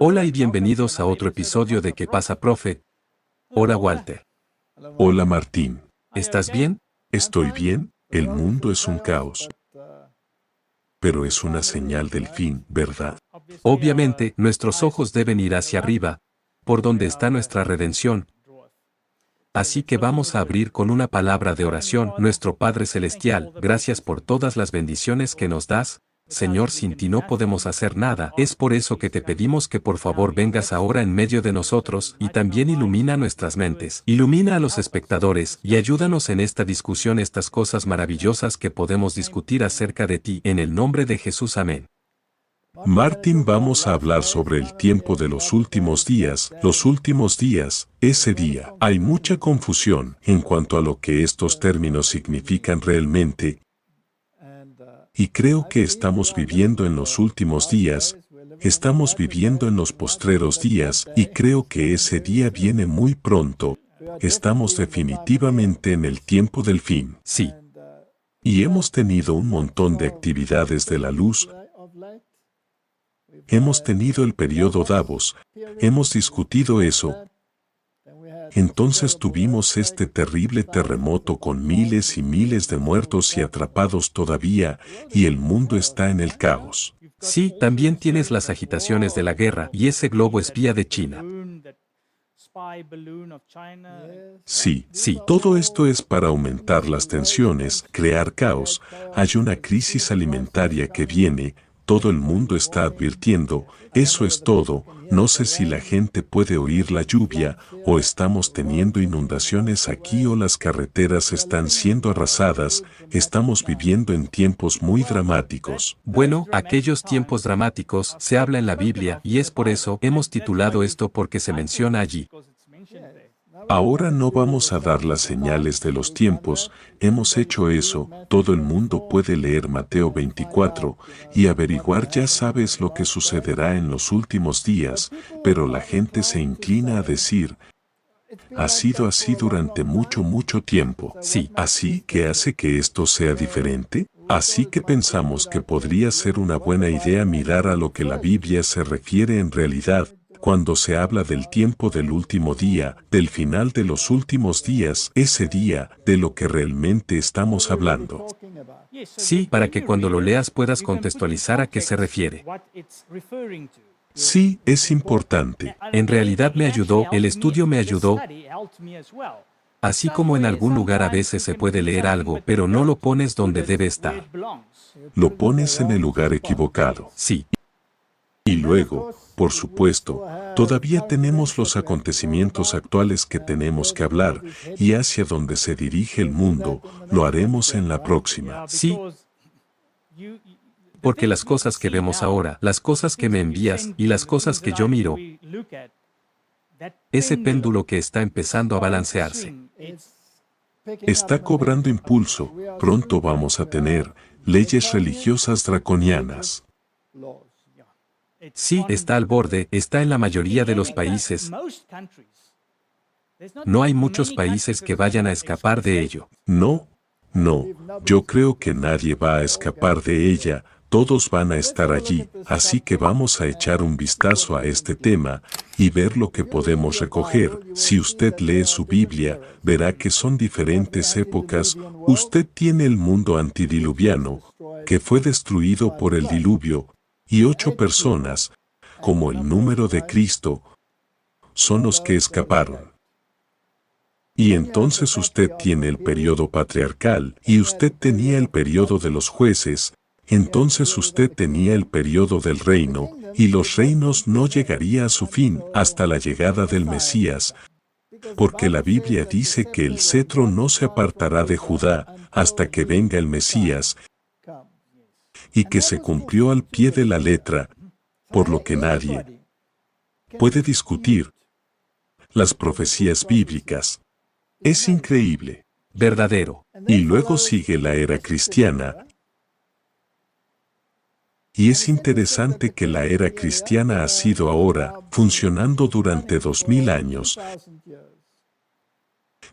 Hola y bienvenidos a otro episodio de ¿Qué pasa, profe? Hola, Walter. Hola Martín, ¿Estás bien? estoy bien, el mundo es un caos, pero es una señal del fin, ¿verdad? Obviamente, nuestros ojos deben ir hacia arriba, por donde está nuestra redención. Así que vamos a abrir con una palabra de oración. Nuestro Padre Celestial, gracias por todas las bendiciones que nos das. Señor, sin ti no podemos hacer nada. Es por eso que te pedimos que por favor vengas ahora en medio de nosotros y también ilumina nuestras mentes. Ilumina a los espectadores y ayúdanos en esta discusión, estas cosas maravillosas que podemos discutir acerca de ti. En el nombre de Jesús, amén. Martín, vamos a hablar sobre el tiempo de los últimos días, ese día. Hay mucha confusión en cuanto a lo que estos términos significan realmente, y creo que estamos viviendo en los últimos días, estamos viviendo en los postreros días, y creo que ese día viene muy pronto. Estamos definitivamente en el tiempo del fin. Sí. Y hemos tenido un montón de actividades de la luz. Hemos tenido el periodo Davos, hemos discutido eso. Entonces tuvimos este terrible terremoto con miles y miles de muertos y atrapados todavía, y el mundo está en el caos. Sí, también tienes las agitaciones de la guerra y ese globo espía de China. Sí, Sí. todo esto es para aumentar las tensiones, crear caos. Hay una crisis alimentaria que viene, todo el mundo está advirtiendo, eso es todo. No sé si la gente puede oír la lluvia, o estamos teniendo inundaciones aquí o las carreteras están siendo arrasadas. Estamos viviendo en tiempos muy dramáticos. Bueno, aquellos tiempos dramáticos se habla en la Biblia y es por eso hemos titulado esto porque se menciona allí. Ahora no vamos a dar las señales de los tiempos, hemos hecho eso, todo el mundo puede leer Mateo 24 y averiguar, ya sabes lo que sucederá en los últimos días, pero la gente se inclina a decir, ha sido así durante mucho tiempo. Sí. Así que hace que esto sea diferente. Así que pensamos que podría ser una buena idea mirar a lo que la Biblia se refiere en realidad. Cuando se habla del tiempo del último día, del final de los últimos días, ese día, de lo que realmente estamos hablando. Sí, para que cuando lo leas puedas contextualizar a qué se refiere. Sí, es importante. En realidad me ayudó, el estudio me ayudó, así como en algún lugar a veces se puede leer algo, pero no lo pones donde debe estar. Lo pones en el lugar equivocado. Sí. Y luego, por supuesto, todavía tenemos los acontecimientos actuales que tenemos que hablar, y hacia donde se dirige el mundo, lo haremos en la próxima. Sí. Porque las cosas que vemos ahora, las cosas que me envías y las cosas que yo miro, ese péndulo que está empezando a balancearse. Está cobrando impulso, pronto vamos a tener leyes religiosas draconianas. Sí, está al borde, está en la mayoría de los países. No hay muchos países que vayan a escapar de ello. No, yo creo que nadie va a escapar de ella, todos van a estar allí, así que vamos a echar un vistazo a este tema y ver lo que podemos recoger. Si usted lee su Biblia, verá que son diferentes épocas. Usted tiene el mundo antidiluviano, que fue destruido por el diluvio, y 8 personas, como el número de Cristo, son los que escaparon. Y entonces usted tiene el periodo patriarcal, y usted tenía el periodo de los jueces, entonces usted tenía el periodo del reino, y los reinos no llegaría a su fin hasta la llegada del Mesías, porque la Biblia dice que el cetro no se apartará de Judá hasta que venga el Mesías, y que se cumplió al pie de la letra, por lo que nadie puede discutir las profecías bíblicas. Es increíble. Verdadero. Y luego sigue la era cristiana. Y es interesante que la era cristiana ha sido ahora, funcionando durante 2000 años,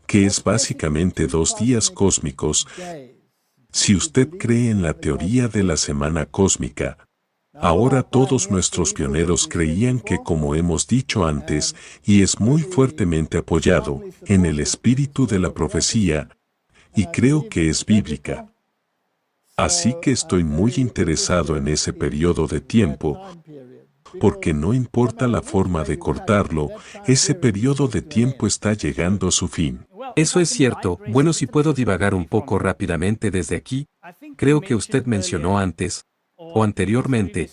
que es básicamente 2 días cósmicos. Si usted cree en la teoría de la semana cósmica, Ahora todos nuestros pioneros creían que, como hemos dicho antes, y es muy fuertemente apoyado en el espíritu de la profecía, y creo que es bíblica. Así que estoy muy interesado en ese periodo de tiempo, porque no importa la forma de cortarlo, ese periodo de tiempo está llegando a su fin. Eso es cierto. Bueno, si puedo divagar un poco rápidamente desde aquí, creo que usted mencionó antes, o anteriormente,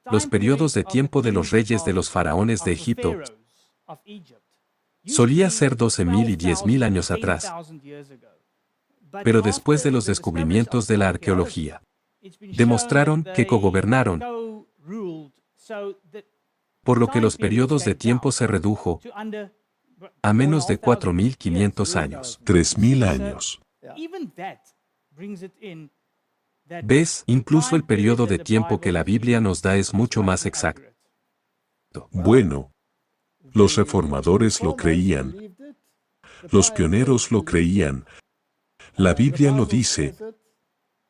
los periodos de tiempo de los reyes de los faraones de Egipto. Solía ser 12.000 y 10.000 años atrás. Pero después de los descubrimientos de la arqueología, demostraron que cogobernaron, por lo que los periodos de tiempo se redujo a menos de 4.500 años. 3.000 años. ¿Ves? Incluso el periodo de tiempo que la Biblia nos da es mucho más exacto. Bueno, los reformadores lo creían. Los pioneros lo creían. La Biblia lo dice.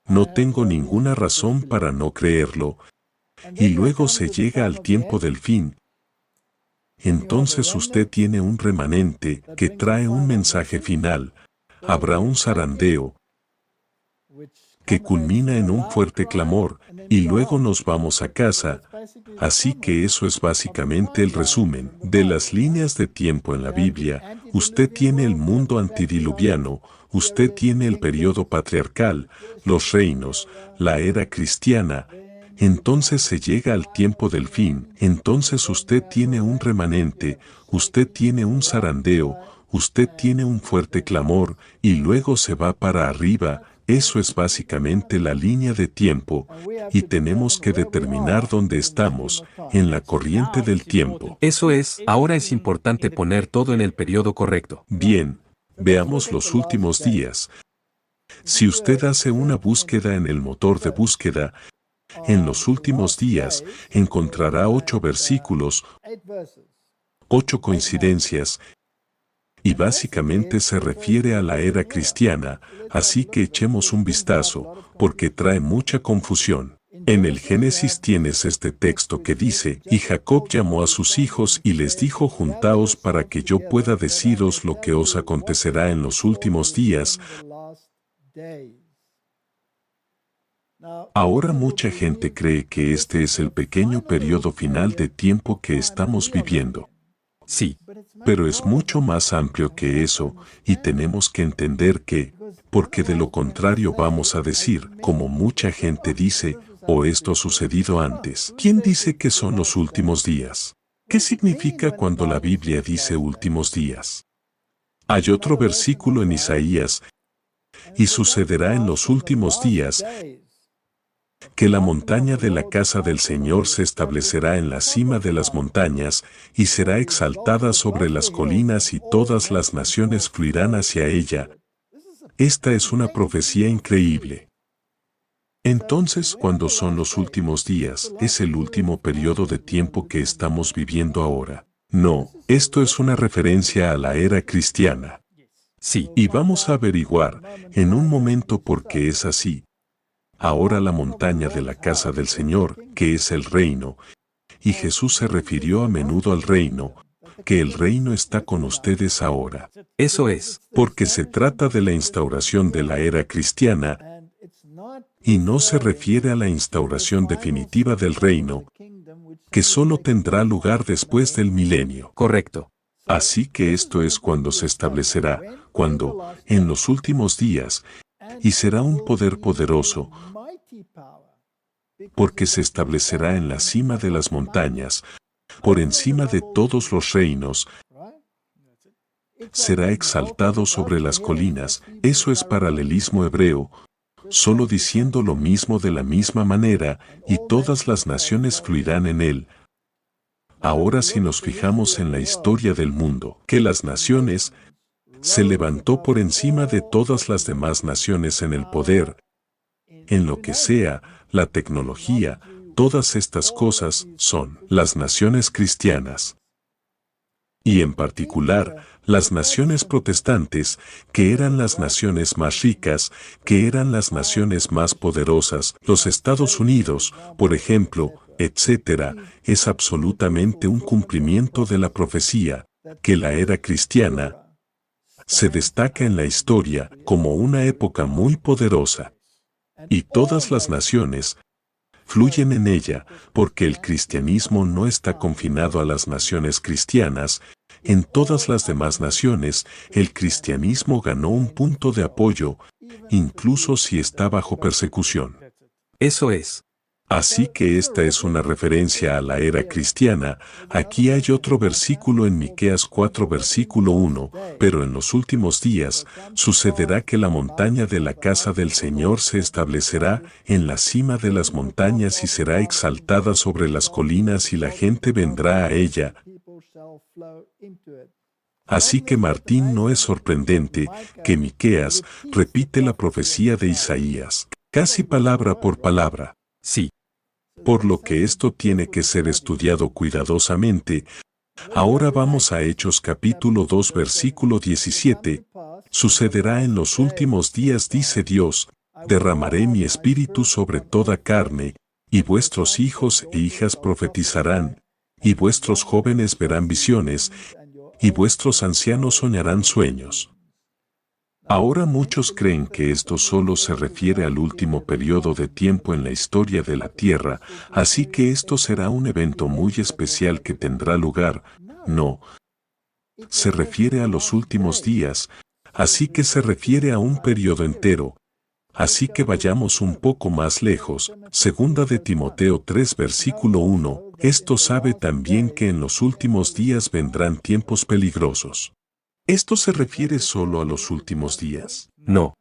No tengo ninguna razón para no creerlo. Y luego se llega al tiempo del fin. Entonces usted tiene un remanente que trae un mensaje final. Habrá un zarandeo que culmina en un fuerte clamor, y luego nos vamos a casa. Así que eso es básicamente el resumen de las líneas de tiempo en la Biblia. Usted tiene el mundo antidiluviano, usted tiene el periodo patriarcal, los reinos, la era cristiana. Entonces se llega al tiempo del fin, entonces usted tiene un remanente, usted tiene un zarandeo, usted tiene un fuerte clamor, y luego se va para arriba. Eso es básicamente la línea de tiempo, y tenemos que determinar dónde estamos, en la corriente del tiempo. Eso es, ahora es importante poner todo en el periodo correcto. Bien, veamos los últimos días. Si usted hace una búsqueda en el motor de búsqueda, en los últimos días, encontrará 8 versículos, 8 coincidencias, y básicamente se refiere a la era cristiana, así que echemos un vistazo, porque trae mucha confusión. En el Génesis tienes este texto que dice, y Jacob llamó a sus hijos y les dijo, juntaos para que yo pueda deciros lo que os acontecerá en los últimos días. Ahora mucha gente cree que este es el pequeño periodo final de tiempo que estamos viviendo. Sí. Pero es mucho más amplio que eso, y tenemos que entender que, porque de lo contrario vamos a decir, como mucha gente dice, o esto ha sucedido antes. ¿Quién dice que son los últimos días? ¿Qué significa cuando la Biblia dice últimos días? Hay otro versículo en Isaías, y sucederá en los últimos días, que la montaña de la casa del Señor se establecerá en la cima de las montañas, y será exaltada sobre las colinas y todas las naciones fluirán hacia ella. Esta es una profecía increíble. Entonces, ¿cuándo son los últimos días? ¿Es el último periodo de tiempo que estamos viviendo ahora? No, esto es una referencia a la era cristiana. Sí. Y vamos a averiguar en un momento por qué es así. Ahora la montaña de la casa del Señor, que es el reino, y Jesús se refirió a menudo al reino, que el reino está con ustedes ahora. Eso es. Porque se trata de la instauración de la era cristiana, y no se refiere a la instauración definitiva del reino, que solo tendrá lugar después del milenio. Correcto. Así que esto es cuando se establecerá, cuando, en los últimos días, y será un poder poderoso, porque se establecerá en la cima de las montañas, por encima de todos los reinos, será exaltado sobre las colinas. Eso es paralelismo hebreo, solo diciendo lo mismo de la misma manera, y todas las naciones fluirán en él. Ahora si nos fijamos en la historia del mundo, que las naciones se levantó por encima de todas las demás naciones en el poder, en lo que sea, la tecnología, todas estas cosas son las naciones cristianas. y en particular, las naciones protestantes, que eran las naciones más ricas, que eran las naciones más poderosas, los Estados Unidos, por ejemplo, etc., es absolutamente un cumplimiento de la profecía, que la era cristiana se destaca en la historia como una época muy poderosa. Y todas las naciones fluyen en ella, porque el cristianismo no está confinado a las naciones cristianas. En todas las demás naciones, el cristianismo ganó un punto de apoyo, incluso si está bajo persecución. Eso es. Así que esta es una referencia a la era cristiana. Aquí hay otro versículo en Miqueas 4 versículo 1, pero en los últimos días sucederá que la montaña de la casa del Señor se establecerá en la cima de las montañas y será exaltada sobre las colinas y la gente vendrá a ella. Así que Martín, no es sorprendente que Miqueas repite la profecía de Isaías, casi palabra por palabra. Sí. Por lo que esto tiene que ser estudiado cuidadosamente. Ahora vamos a Hechos capítulo 2 versículo 17. Sucederá en los últimos días, dice Dios, derramaré mi espíritu sobre toda carne, y vuestros hijos e hijas profetizarán, y vuestros jóvenes verán visiones, y vuestros ancianos soñarán sueños. Ahora muchos creen que esto solo se refiere al último periodo de tiempo en la historia de la Tierra, así que esto será un evento muy especial que tendrá lugar. No. Se refiere a los últimos días, así que se refiere a un periodo entero. Así que vayamos un poco más lejos. Segunda de Timoteo 3 versículo 1. Esto sabe también que en los últimos días vendrán tiempos peligrosos. ¿Esto se refiere solo a los últimos días? No.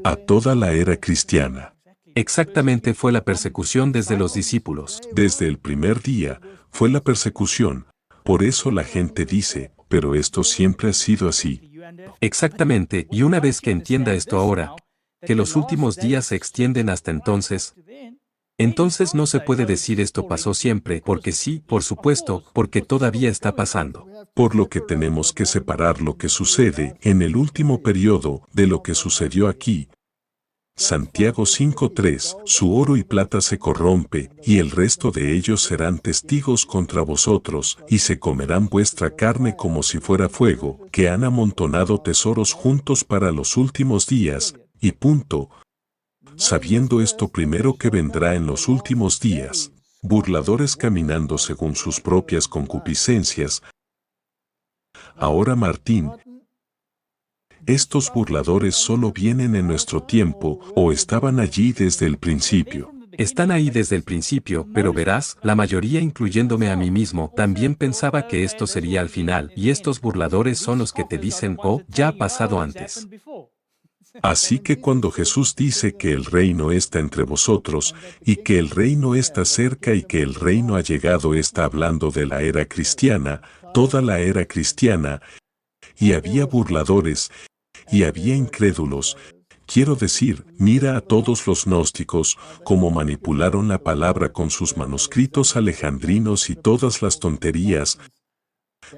A toda la era cristiana. Exactamente, fue la persecución desde los discípulos. Desde el primer día fue la persecución. Por eso la gente dice, pero esto siempre ha sido así. Exactamente, y una vez que entienda esto ahora, que los últimos días se extienden hasta entonces no se puede decir esto pasó siempre, porque sí, por supuesto, porque todavía está pasando. Por lo que tenemos que separar lo que sucede en el último periodo de lo que sucedió aquí. Santiago 5:3, su oro y plata se corrompe, y el resto de ellos serán testigos contra vosotros, y se comerán vuestra carne como si fuera fuego, que han amontonado tesoros juntos para los últimos días, y punto. Sabiendo esto primero que vendrá en los últimos días, burladores caminando según sus propias concupiscencias. Ahora Martín, estos burladores solo vienen en nuestro tiempo o estaban allí desde el principio. Están ahí desde el principio, pero verás, la mayoría, incluyéndome a mí mismo, también pensaba que esto sería al final, y estos burladores son los que te dicen, oh, ya ha pasado antes. Así que cuando Jesús dice que el reino está entre vosotros, y que el reino está cerca y que el reino ha llegado, está hablando de la era cristiana, toda la era cristiana, y había burladores, y había incrédulos. Quiero decir, mira a todos los gnósticos, cómo manipularon la palabra con sus manuscritos alejandrinos y todas las tonterías,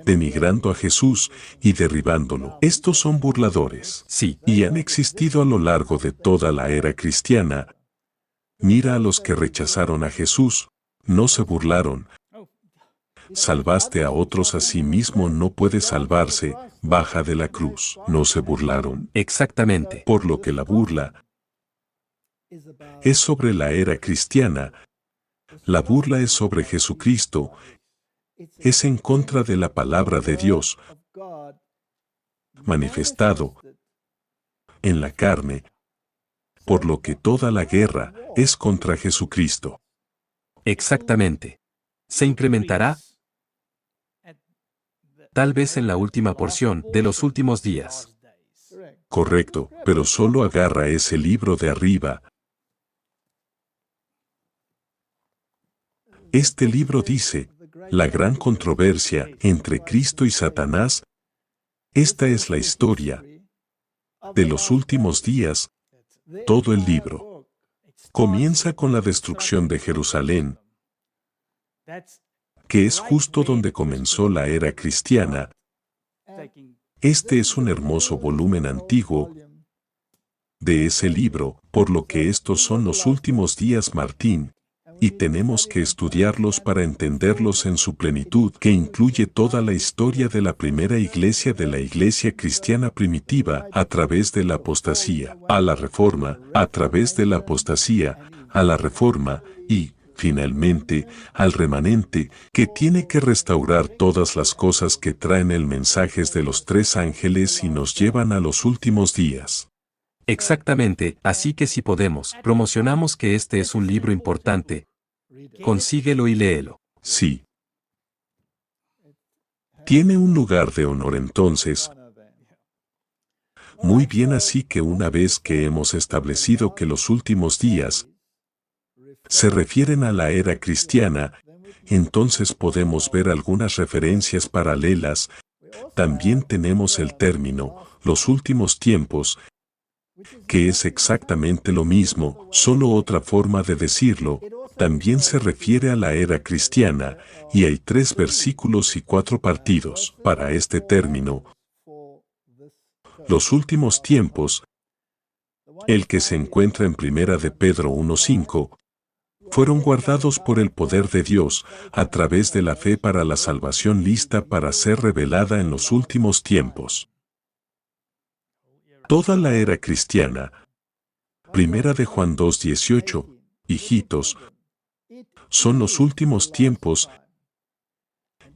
denigrando a Jesús y derribándolo. Estos son burladores. Sí. Y han existido a lo largo de toda la era cristiana. Mira a los que rechazaron a Jesús, no se burlaron. Salvaste a otros, a sí mismo no puede salvarse, baja de la cruz. No se burlaron. Exactamente. Por lo que la burla es sobre la era cristiana. La burla es sobre Jesucristo. Es en contra de la palabra de Dios manifestado en la carne, por lo que toda la guerra es contra Jesucristo. Exactamente. Se incrementará tal vez en la última porción de los últimos días. Correcto, pero solo agarra ese libro de arriba. Este libro dice, la gran controversia entre Cristo y Satanás. Esta es la historia de los últimos días. Todo el libro comienza con la destrucción de Jerusalén, que es justo donde comenzó la era cristiana. Este es un hermoso volumen antiguo de ese libro, por lo que estos son los últimos días, Martín, y tenemos que estudiarlos para entenderlos en su plenitud, que incluye toda la historia de la primera iglesia, de la iglesia cristiana primitiva, a través de la apostasía, a la reforma, a través de la apostasía, a la reforma, y, finalmente, al remanente, que tiene que restaurar todas las cosas que traen el mensaje de los tres ángeles y nos llevan a los últimos días. Exactamente, así que si podemos, promocionamos que este es un libro importante. Consíguelo y léelo. Sí. Tiene un lugar de honor entonces. Muy bien, así que una vez que hemos establecido que los últimos días se refieren a la era cristiana, entonces podemos ver algunas referencias paralelas. También tenemos el término, los últimos tiempos, que es exactamente lo mismo, solo otra forma de decirlo. También se refiere a la era cristiana, y hay 3 versículos y 4 partidos para este término. Los últimos tiempos, el que se encuentra en 1 de Pedro 1:5, fueron guardados por el poder de Dios, a través de la fe para la salvación lista para ser revelada en los últimos tiempos. Toda la era cristiana. 1 de Juan 2:18, hijitos, son los últimos tiempos,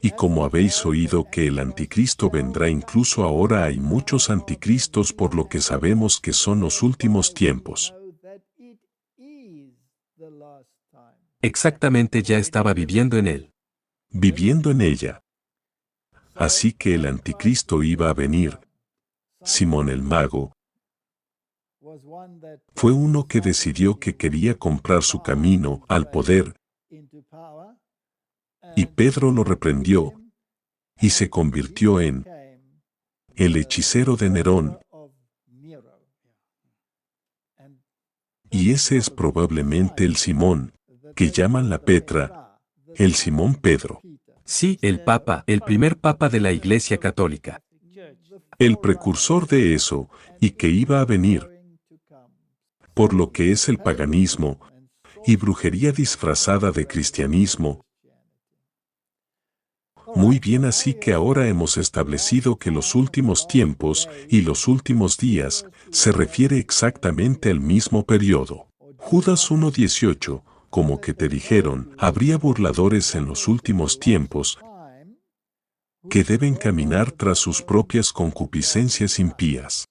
y como habéis oído que el anticristo vendrá, incluso ahora hay muchos anticristos, por lo que sabemos que son los últimos tiempos. Exactamente, ya estaba viviendo en él. Viviendo en ella. Así que el anticristo iba a venir. Simón el mago fue uno que decidió que quería comprar su camino al poder, y Pedro lo reprendió, y se convirtió en el hechicero de Nerón. Y ese es probablemente el Simón, que llaman la Petra, el Simón Pedro. Sí, el Papa, el primer Papa de la Iglesia Católica. El precursor de eso, y que iba a venir, por lo que es el paganismo, y brujería disfrazada de cristianismo. Muy bien, así que ahora hemos establecido que los últimos tiempos y los últimos días se refiere exactamente al mismo periodo. Judas 1:18, como que te dijeron, habría burladores en los últimos tiempos que deben caminar tras sus propias concupiscencias impías.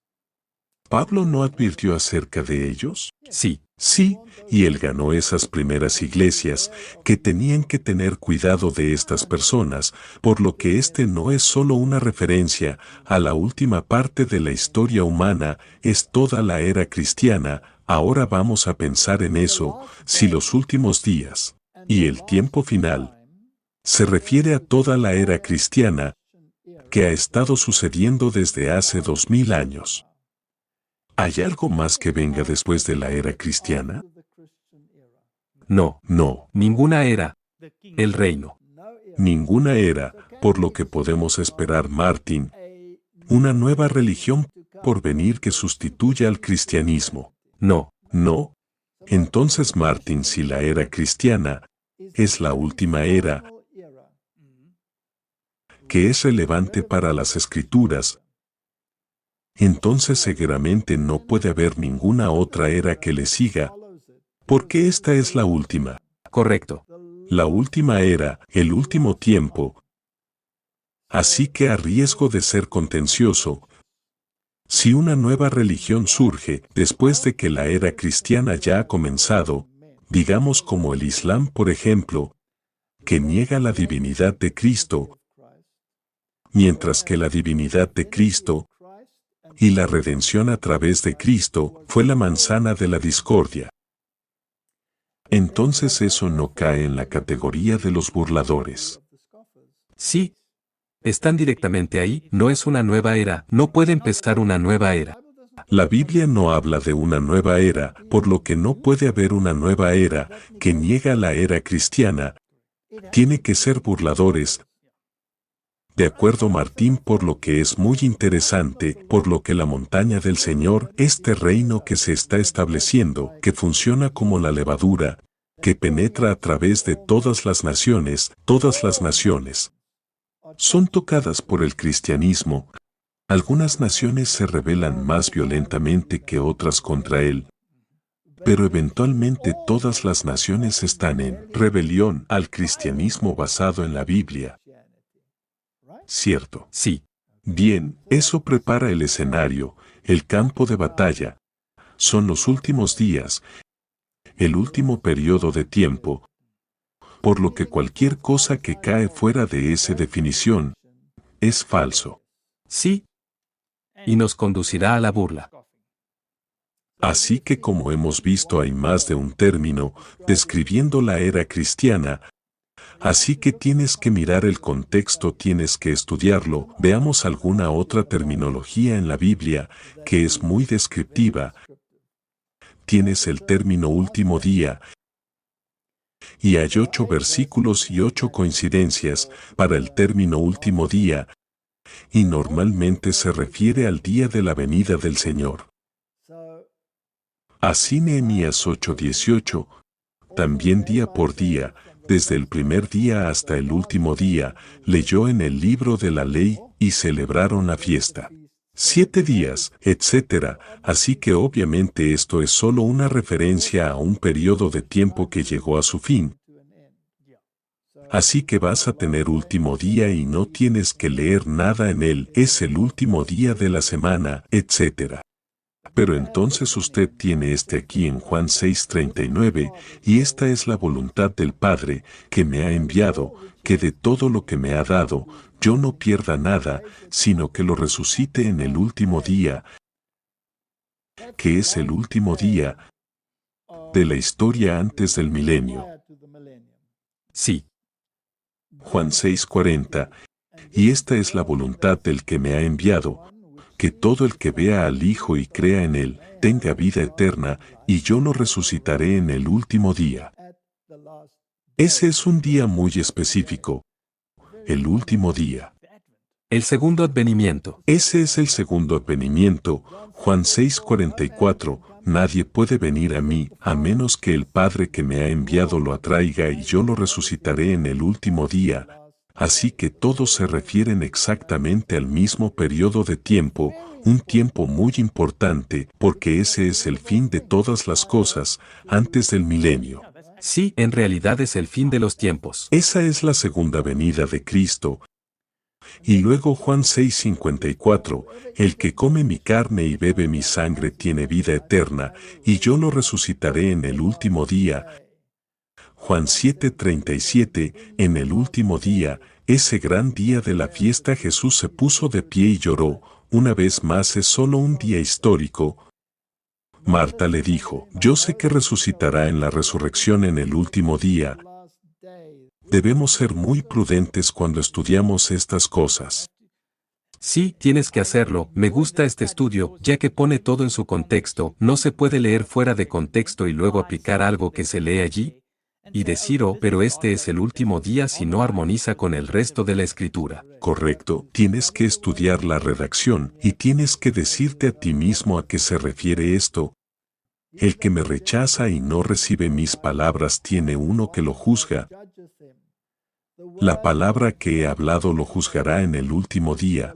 ¿Pablo no advirtió acerca de ellos? Sí. Sí, y él ganó esas primeras iglesias que tenían que tener cuidado de estas personas, por lo que este no es solo una referencia a la última parte de la historia humana, es toda la era cristiana. Ahora vamos a pensar en eso, si los últimos días y el tiempo final se refiere a toda la era cristiana que ha estado sucediendo desde hace 2000 años. ¿Hay algo más que venga después de la era cristiana? No. No. Ninguna era. El reino. Ninguna era, por lo que podemos esperar, Martín, una nueva religión por venir que sustituya al cristianismo. No. No. Entonces, Martín, si la era cristiana es la última era que es relevante para las escrituras, entonces seguramente no puede haber ninguna otra era que le siga, porque esta es la última. Correcto. La última era, el último tiempo. Así que a riesgo de ser contencioso, si una nueva religión surge después de que la era cristiana ya ha comenzado, digamos como el Islam, por ejemplo, que niega la divinidad de Cristo, mientras que la divinidad de Cristo y la redención a través de Cristo fue la manzana de la discordia. Entonces eso no cae en la categoría de los burladores. Sí. Están directamente ahí, no es una nueva era, no puede empezar una nueva era. La Biblia no habla de una nueva era, por lo que no puede haber una nueva era que niega la era cristiana, Tiene que ser burladores. De acuerdo, Martín, por lo que es muy interesante, por lo que la montaña del Señor, este reino que se está estableciendo, que funciona como la levadura, que penetra a través de todas las naciones son tocadas por el cristianismo. Algunas naciones se rebelan más violentamente que otras contra él, pero eventualmente todas las naciones están en rebelión al cristianismo basado en la Biblia. ¿Cierto? Sí. Bien, eso prepara el escenario, el campo de batalla. Son los últimos días, el último periodo de tiempo, por lo que cualquier cosa que cae fuera de esa definición es falso. Sí. Y nos conducirá a la burla. Así que, como hemos visto, hay más de un término describiendo la era cristiana. Así que tienes que mirar el contexto, tienes que estudiarlo. Veamos alguna otra terminología en la Biblia que es muy descriptiva. Tienes el término último día, y hay 8 versículos y 8 coincidencias para el término último día, y normalmente se refiere al día de la venida del Señor. Así Nehemías 8:18, también día por día, desde el primer día hasta el último día, leyó en el libro de la ley y celebraron la fiesta. 7 días, etc. Así que obviamente esto es solo una referencia a un periodo de tiempo que llegó a su fin. Así que vas a tener último día y no tienes que leer nada en él, es el último día de la semana, etc. Pero entonces usted tiene aquí en Juan 6:39, y esta es la voluntad del Padre, que me ha enviado, que de todo lo que me ha dado, yo no pierda nada, sino que lo resucite en el último día, que es el último día de la historia antes del milenio. Sí. Juan 6:40, y esta es la voluntad del que me ha enviado, que todo el que vea al Hijo y crea en él, tenga vida eterna, y yo lo resucitaré en el último día. Ese es un día muy específico. El último día. El segundo advenimiento. Ese es el segundo advenimiento. Juan 6:44, nadie puede venir a mí, a menos que el Padre que me ha enviado lo atraiga y yo lo resucitaré en el último día. Así que todos se refieren exactamente al mismo periodo de tiempo, un tiempo muy importante, porque ese es el fin de todas las cosas, antes del milenio. Sí, en realidad es el fin de los tiempos. Esa es la segunda venida de Cristo. Y luego Juan 6:54, el que come mi carne y bebe mi sangre tiene vida eterna, y yo lo resucitaré en el último día. Juan 7:37, en el último día, ese gran día de la fiesta, Jesús se puso de pie y lloró. Una vez más es solo un día histórico. Marta le dijo, yo sé que resucitará en la resurrección en el último día. Debemos ser muy prudentes cuando estudiamos estas cosas. Sí, tienes que hacerlo. Me gusta este estudio, ya que pone todo en su contexto. No se puede leer fuera de contexto y luego aplicar algo que se lee allí y decir, oh, pero este es el último día si no armoniza con el resto de la escritura. Correcto, tienes que estudiar la redacción y tienes que decirte a ti mismo a qué se refiere esto. El que me rechaza y no recibe mis palabras tiene uno que lo juzga. La palabra que he hablado lo juzgará en el último día.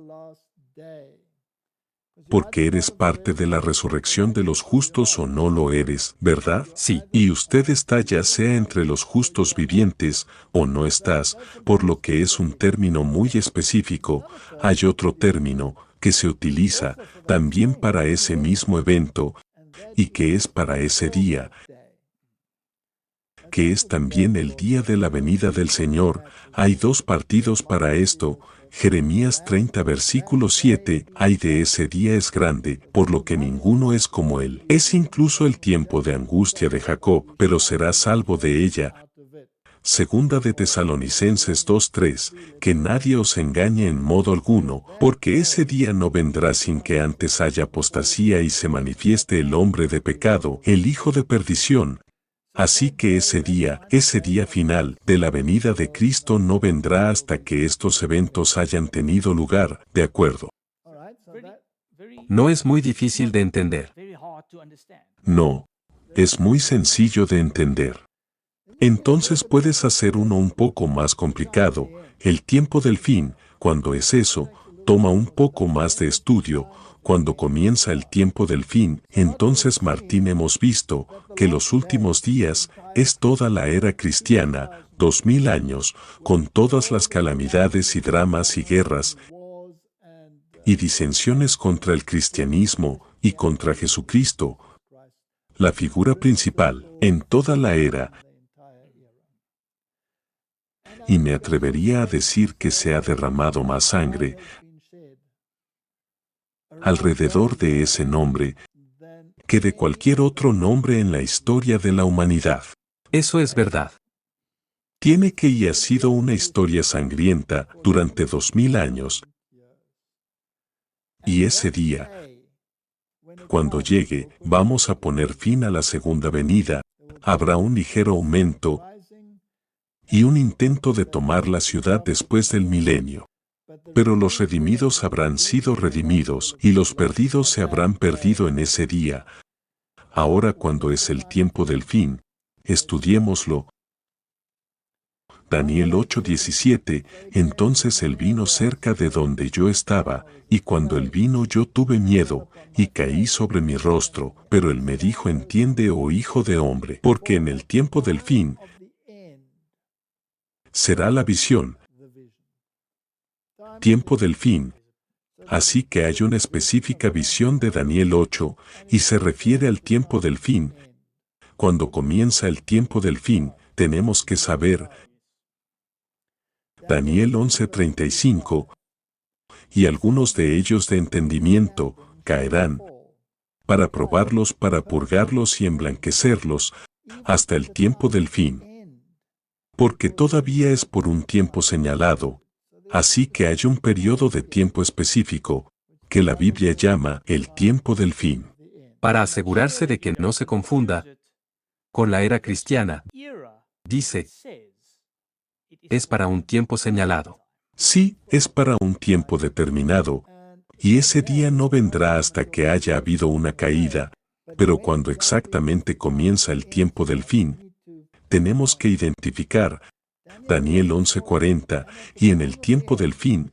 Porque eres parte de la resurrección de los justos o no lo eres, ¿verdad? Sí. Y usted está ya sea entre los justos vivientes o no estás, por lo que es un término muy específico. Hay otro término que se utiliza también para ese mismo evento y que es para ese día, que es también el día de la venida del Señor. Hay 2 partidos para esto. Jeremías 30 versículo 7, ay de ese día es grande, por lo que ninguno es como él. Es incluso el tiempo de angustia de Jacob, pero será salvo de ella. Segunda de Tesalonicenses 2:3, que nadie os engañe en modo alguno, porque ese día no vendrá sin que antes haya apostasía y se manifieste el hombre de pecado, el hijo de perdición, Así que ese día final de la venida de Cristo no vendrá hasta que estos eventos hayan tenido lugar, ¿de acuerdo? No es muy difícil de entender. No, es muy sencillo de entender. Entonces puedes hacer uno un poco más complicado. El tiempo del fin, cuando es eso, toma un poco más de estudio. Cuando comienza el tiempo del fin, entonces Martín hemos visto que los últimos días es toda la era cristiana, 2000 años, con todas las calamidades y dramas y guerras y disensiones contra el cristianismo y contra Jesucristo, la figura principal en toda la era. Y me atrevería a decir que se ha derramado más sangre alrededor de ese nombre que de cualquier otro nombre en la historia de la humanidad. Eso es verdad. Tiene que y ha sido una historia sangrienta durante 2000 años. Y ese día, cuando llegue, vamos a poner fin a la segunda venida, habrá un ligero aumento y un intento de tomar la ciudad después del milenio. Pero los redimidos habrán sido redimidos y los perdidos se habrán perdido en ese día. Ahora cuando es el tiempo del fin, estudiémoslo. Daniel 8:17, entonces él vino cerca de donde yo estaba, y cuando él vino yo tuve miedo, y caí sobre mi rostro, pero él me dijo entiende, oh hijo de hombre, porque en el tiempo del fin será la visión. Tiempo del fin. Así que hay una específica visión de Daniel 8, y se refiere al tiempo del fin. Cuando comienza el tiempo del fin, tenemos que saber Daniel 11:35, y algunos de ellos de entendimiento caerán, para probarlos, para purgarlos y emblanquecerlos, hasta el tiempo del fin. Porque todavía es por un tiempo señalado, así que hay un periodo de tiempo específico, que la Biblia llama el tiempo del fin. Para asegurarse de que no se confunda con la era cristiana, dice, es para un tiempo señalado. Sí, es para un tiempo determinado, y ese día no vendrá hasta que haya habido una caída, pero cuando exactamente comienza el tiempo del fin, tenemos que identificar Daniel 11:40, y en el tiempo del fin,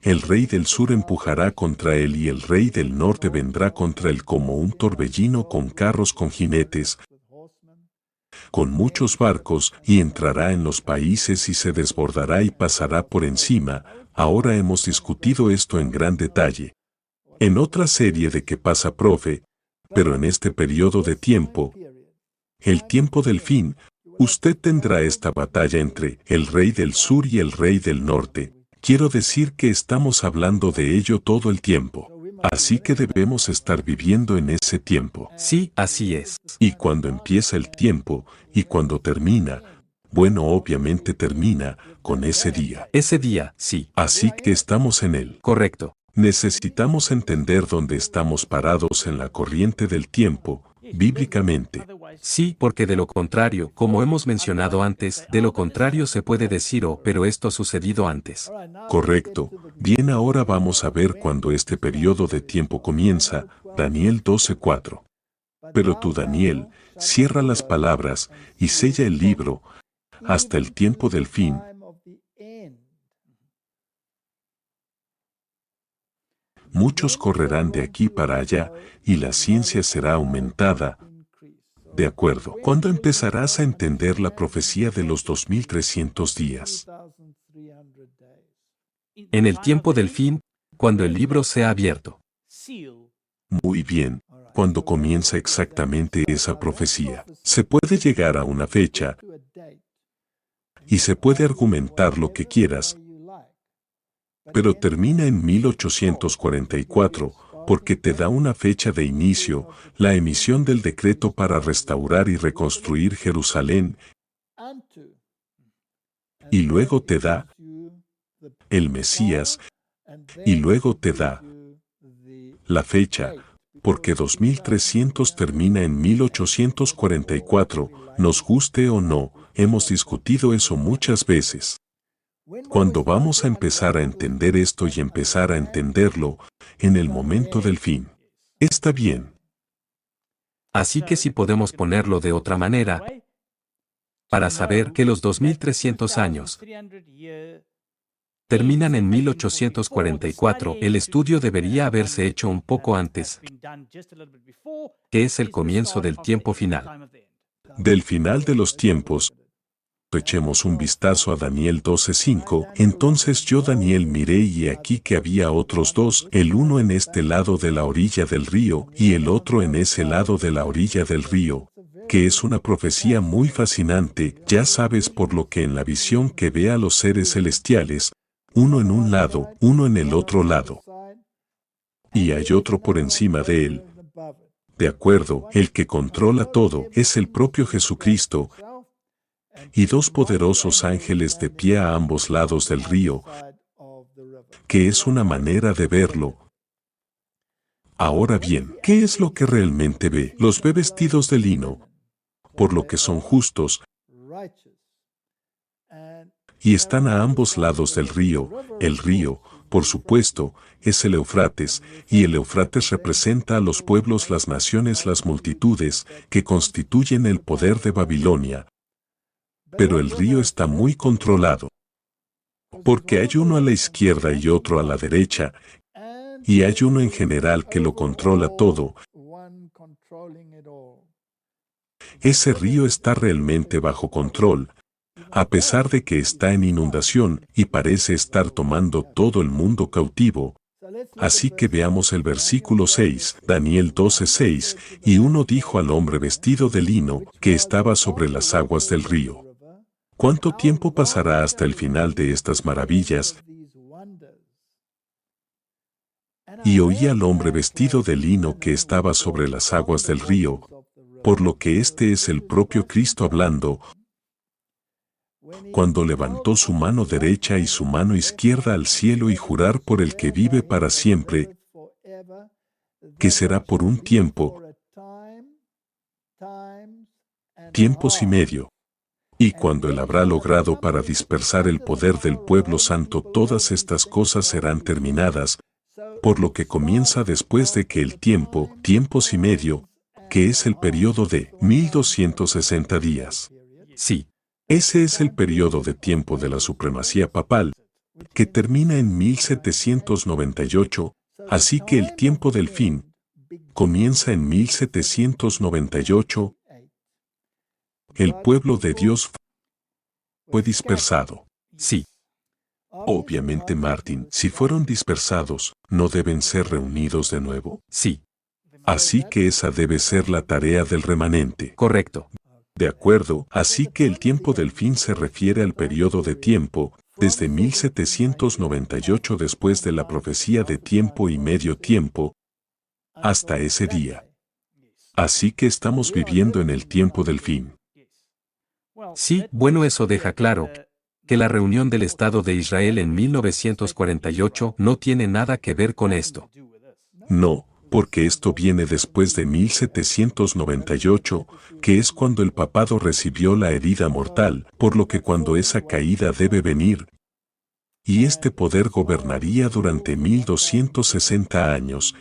el rey del sur empujará contra él y el rey del norte vendrá contra él como un torbellino con carros con jinetes, con muchos barcos, y entrará en los países y se desbordará y pasará por encima. Ahora hemos discutido esto en gran detalle. En otra serie de ¿Qué pasa, profe? Pero en este periodo de tiempo, el tiempo del fin, usted tendrá esta batalla entre el rey del sur y el rey del norte. Quiero decir que estamos hablando de ello todo el tiempo. Así que debemos estar viviendo en ese tiempo. Sí, así es. Y cuando empieza el tiempo, y cuando termina, bueno, obviamente termina con ese día. Ese día, sí. Así que estamos en él. Correcto. Necesitamos entender dónde estamos parados en la corriente del tiempo, bíblicamente. Sí, porque de lo contrario, como hemos mencionado antes, de lo contrario se puede decir pero esto ha sucedido antes. Correcto. Bien, ahora vamos a ver cuándo este periodo de tiempo comienza, Daniel 12:4. Pero tú, Daniel, cierra las palabras y sella el libro hasta el tiempo del fin. Muchos correrán de aquí para allá y la ciencia será aumentada. De acuerdo. ¿Cuándo empezarás a entender la profecía de los 2300 días? En el tiempo del fin, cuando el libro sea abierto. Muy bien. Cuando comienza exactamente esa profecía, se puede llegar a una fecha y se puede argumentar lo que quieras, pero termina en 1844, porque te da una fecha de inicio, la emisión del decreto para restaurar y reconstruir Jerusalén, y luego te da el Mesías, y luego te da la fecha porque 2300 termina en 1844, nos guste o no, hemos discutido eso muchas veces. Cuando vamos a empezar a entender esto y empezar a entenderlo, en el momento del fin. Está bien. Así que si podemos ponerlo de otra manera, para saber que los 2300 años terminan en 1844, el estudio debería haberse hecho un poco antes, que es el comienzo del tiempo final. Del final de los tiempos, echemos un vistazo a Daniel 12:5. Entonces yo Daniel miré y he aquí que había otros dos, el uno en este lado de la orilla del río y el otro en ese lado de la orilla del río, que es una profecía muy fascinante, ya sabes, por lo que en la visión que ve a los seres celestiales, uno en un lado, uno en el otro lado, y hay otro por encima de él. De acuerdo, el que controla todo es el propio Jesucristo, y dos poderosos ángeles de pie a ambos lados del río, que es una manera de verlo. Ahora bien, ¿qué es lo que realmente ve? Los ve vestidos de lino, por lo que son justos, y están a ambos lados del río. El río, por supuesto, es el Eufrates, y el Eufrates representa a los pueblos, las naciones, las multitudes, que constituyen el poder de Babilonia. Pero el río está muy controlado, porque hay uno a la izquierda y otro a la derecha, y hay uno en general que lo controla todo. Ese río está realmente bajo control, a pesar de que está en inundación y parece estar tomando todo el mundo cautivo. Así que veamos el versículo 6, Daniel 12:6, y uno dijo al hombre vestido de lino que estaba sobre las aguas del río: ¿cuánto tiempo pasará hasta el final de estas maravillas? Y oí al hombre vestido de lino que estaba sobre las aguas del río, por lo que este es el propio Cristo hablando, cuando levantó su mano derecha y su mano izquierda al cielo y jurar por el que vive para siempre, que será por un tiempo, tiempos y medio. Y cuando él habrá logrado para dispersar el poder del pueblo santo, todas estas cosas serán terminadas, por lo que comienza después de que el tiempo, tiempos y medio, que es el periodo de 1260 días. Sí. Ese es el periodo de tiempo de la supremacía papal, que termina en 1798, así que el tiempo del fin comienza en 1798. El pueblo de Dios fue dispersado. Sí. Obviamente, Martin, si fueron dispersados, ¿no deben ser reunidos de nuevo? Sí. Así que esa debe ser la tarea del remanente. Correcto. De acuerdo, así que el tiempo del fin se refiere al periodo de tiempo, desde 1798 después de la profecía de tiempo y medio tiempo, hasta ese día. Así que estamos viviendo en el tiempo del fin. Sí, bueno, eso deja claro que la reunión del Estado de Israel en 1948 no tiene nada que ver con esto. No, porque esto viene después de 1798, que es cuando el papado recibió la herida mortal, por lo que cuando esa caída debe venir, y este poder gobernaría durante 1260 años.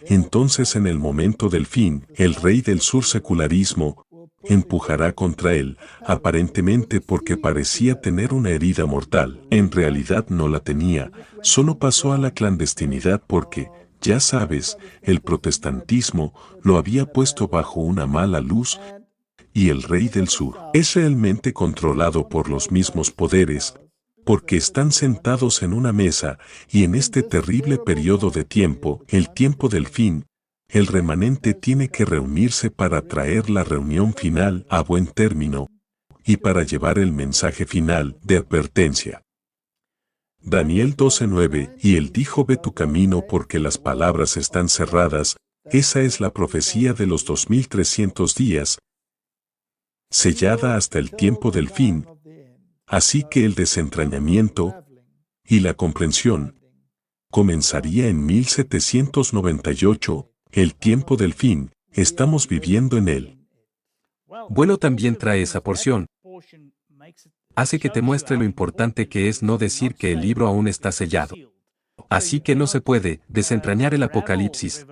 Entonces, en el momento del fin, el rey del sur secularismo empujará contra él, aparentemente porque parecía tener una herida mortal. En realidad no la tenía, solo pasó a la clandestinidad porque, ya sabes, el protestantismo lo había puesto bajo una mala luz, y el rey del sur es realmente controlado por los mismos poderes, porque están sentados en una mesa, y en este terrible periodo de tiempo, el tiempo del fin, el remanente tiene que reunirse para traer la reunión final a buen término, y para llevar el mensaje final de advertencia. Daniel 12:9, y él dijo: ve tu camino porque las palabras están cerradas. Esa es la profecía de los 2300 días, sellada hasta el tiempo del fin. Así que el desentrañamiento y la comprensión comenzaría en 1798, El tiempo del fin, estamos viviendo en él. Bueno, también trae esa porción. Hace que te muestre lo importante que es no decir que el libro aún está sellado. Así que no se puede desentrañar el Apocalipsis,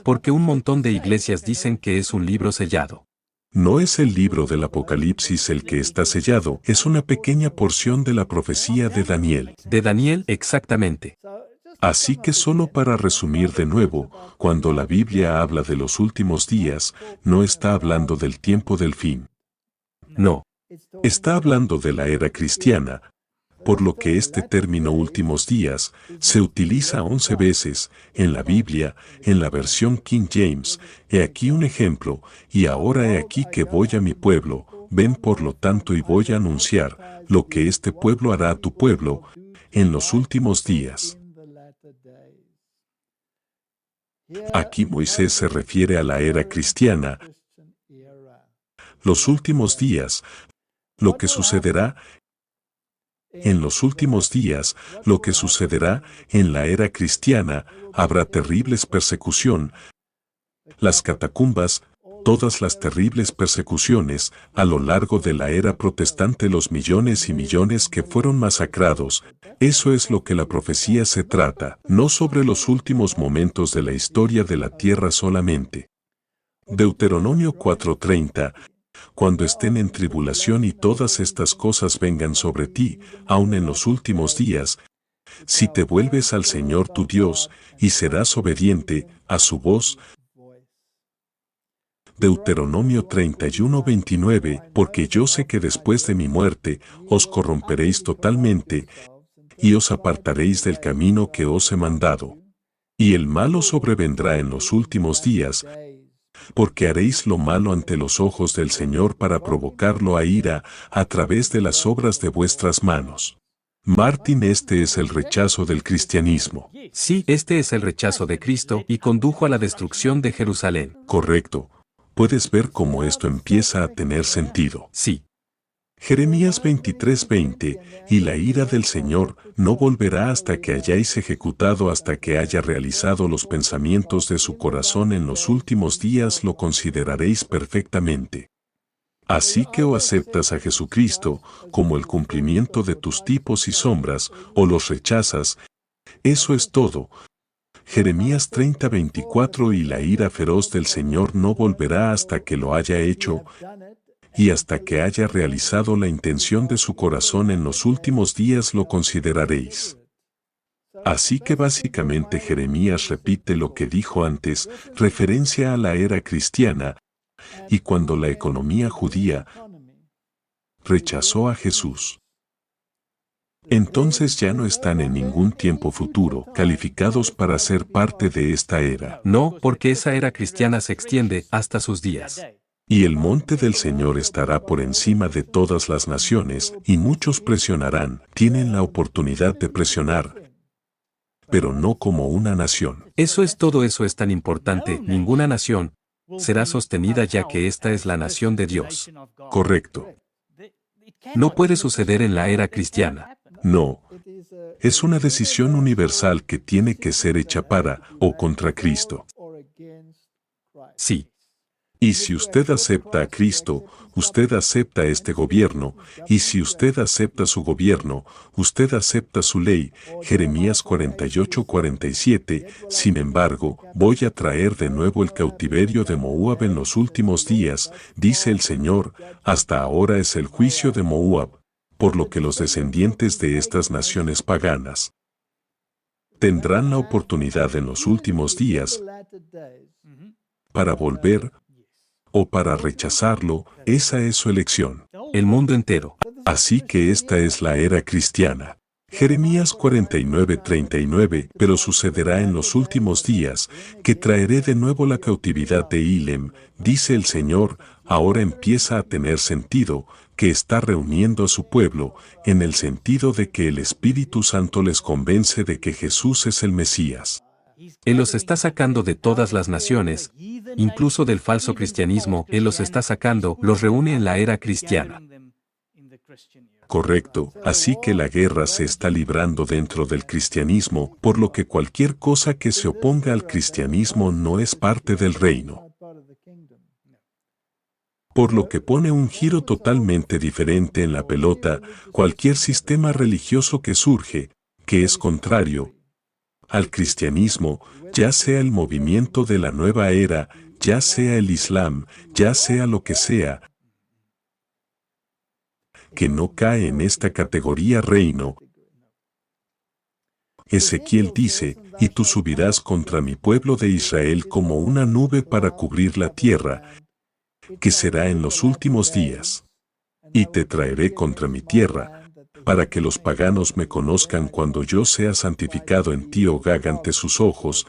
porque un montón de iglesias dicen que es un libro sellado. No es el libro del Apocalipsis el que está sellado, es una pequeña porción de la profecía de Daniel. De Daniel, exactamente. Así que solo para resumir de nuevo, cuando la Biblia habla de los últimos días, no está hablando del tiempo del fin. No. Está hablando de la era cristiana, por lo que este término últimos días se utiliza 11 veces en la Biblia, en la versión King James. He aquí un ejemplo, y ahora he aquí que voy a mi pueblo, ven por lo tanto y voy a anunciar lo que este pueblo hará a tu pueblo en los últimos días. Aquí Moisés se refiere a la era cristiana, los últimos días, lo que sucederá en los últimos días, lo que sucederá en la era cristiana, habrá terribles persecución, las catacumbas, todas las terribles persecuciones a lo largo de la era protestante, los millones y millones que fueron masacrados. Eso es lo que la profecía se trata, no sobre los últimos momentos de la historia de la tierra solamente. Deuteronomio 4:30. Cuando estén en tribulación y todas estas cosas vengan sobre ti, aun en los últimos días, si te vuelves al Señor tu Dios, y serás obediente a su voz. Deuteronomio 31:29, porque yo sé que después de mi muerte, os corromperéis totalmente, y os apartaréis del camino que os he mandado. Y el malo sobrevendrá en los últimos días, porque haréis lo malo ante los ojos del Señor para provocarlo a ira a través de las obras de vuestras manos. Martín, este es el rechazo del cristianismo. Sí, este es el rechazo de Cristo y condujo a la destrucción de Jerusalén. Correcto. Puedes ver cómo esto empieza a tener sentido. Sí. Jeremías 23:20, y la ira del Señor no volverá hasta que hayáis ejecutado, hasta que haya realizado los pensamientos de su corazón en los últimos días, lo consideraréis perfectamente. Así que o aceptas a Jesucristo como el cumplimiento de tus tipos y sombras, o los rechazas. Eso es todo. Jeremías 30:24, y la ira feroz del Señor no volverá hasta que lo haya hecho, y hasta que haya realizado la intención de su corazón en los últimos días lo consideraréis. Así que básicamente Jeremías repite lo que dijo antes, referencia a la era cristiana, y cuando la economía judía rechazó a Jesús. Entonces ya no están en ningún tiempo futuro calificados para ser parte de esta era. No, porque esa era cristiana se extiende hasta sus días. Y el monte del Señor estará por encima de todas las naciones, y muchos presionarán, tienen la oportunidad de presionar, pero no como una nación. Eso es todo, eso es tan importante, ninguna nación será sostenida ya que esta es la nación de Dios. Correcto. No puede suceder en la era cristiana. No. Es una decisión universal que tiene que ser hecha para o contra Cristo. Sí. Y si usted acepta a Cristo, usted acepta este gobierno, y si usted acepta su gobierno, usted acepta su ley. Jeremías 48:47, sin embargo, voy a traer de nuevo el cautiverio de Moab en los últimos días, dice el Señor, hasta ahora es el juicio de Moab, por lo que los descendientes de estas naciones paganas tendrán la oportunidad en los últimos días para volver o para rechazarlo, esa es su elección. El mundo entero. Así que esta es la era cristiana. Jeremías 49:39, pero sucederá en los últimos días, que traeré de nuevo la cautividad de Ilem, dice el Señor, ahora empieza a tener sentido, que está reuniendo a su pueblo, en el sentido de que el Espíritu Santo les convence de que Jesús es el Mesías. Él los está sacando de todas las naciones, incluso del falso cristianismo, Él los está sacando, los reúne en la era cristiana. Correcto, así que la guerra se está librando dentro del cristianismo, por lo que cualquier cosa que se oponga al cristianismo no es parte del reino. Por lo que pone un giro totalmente diferente en la pelota, cualquier sistema religioso que surge, que es contrario al cristianismo, ya sea el movimiento de la nueva era, ya sea el Islam, ya sea lo que sea, que no cae en esta categoría reino. Ezequiel dice, y tú subirás contra mi pueblo de Israel como una nube para cubrir la tierra, que será en los últimos días. Y te traeré contra mi tierra, para que los paganos me conozcan cuando yo sea santificado en ti, oh Gag, ante sus ojos.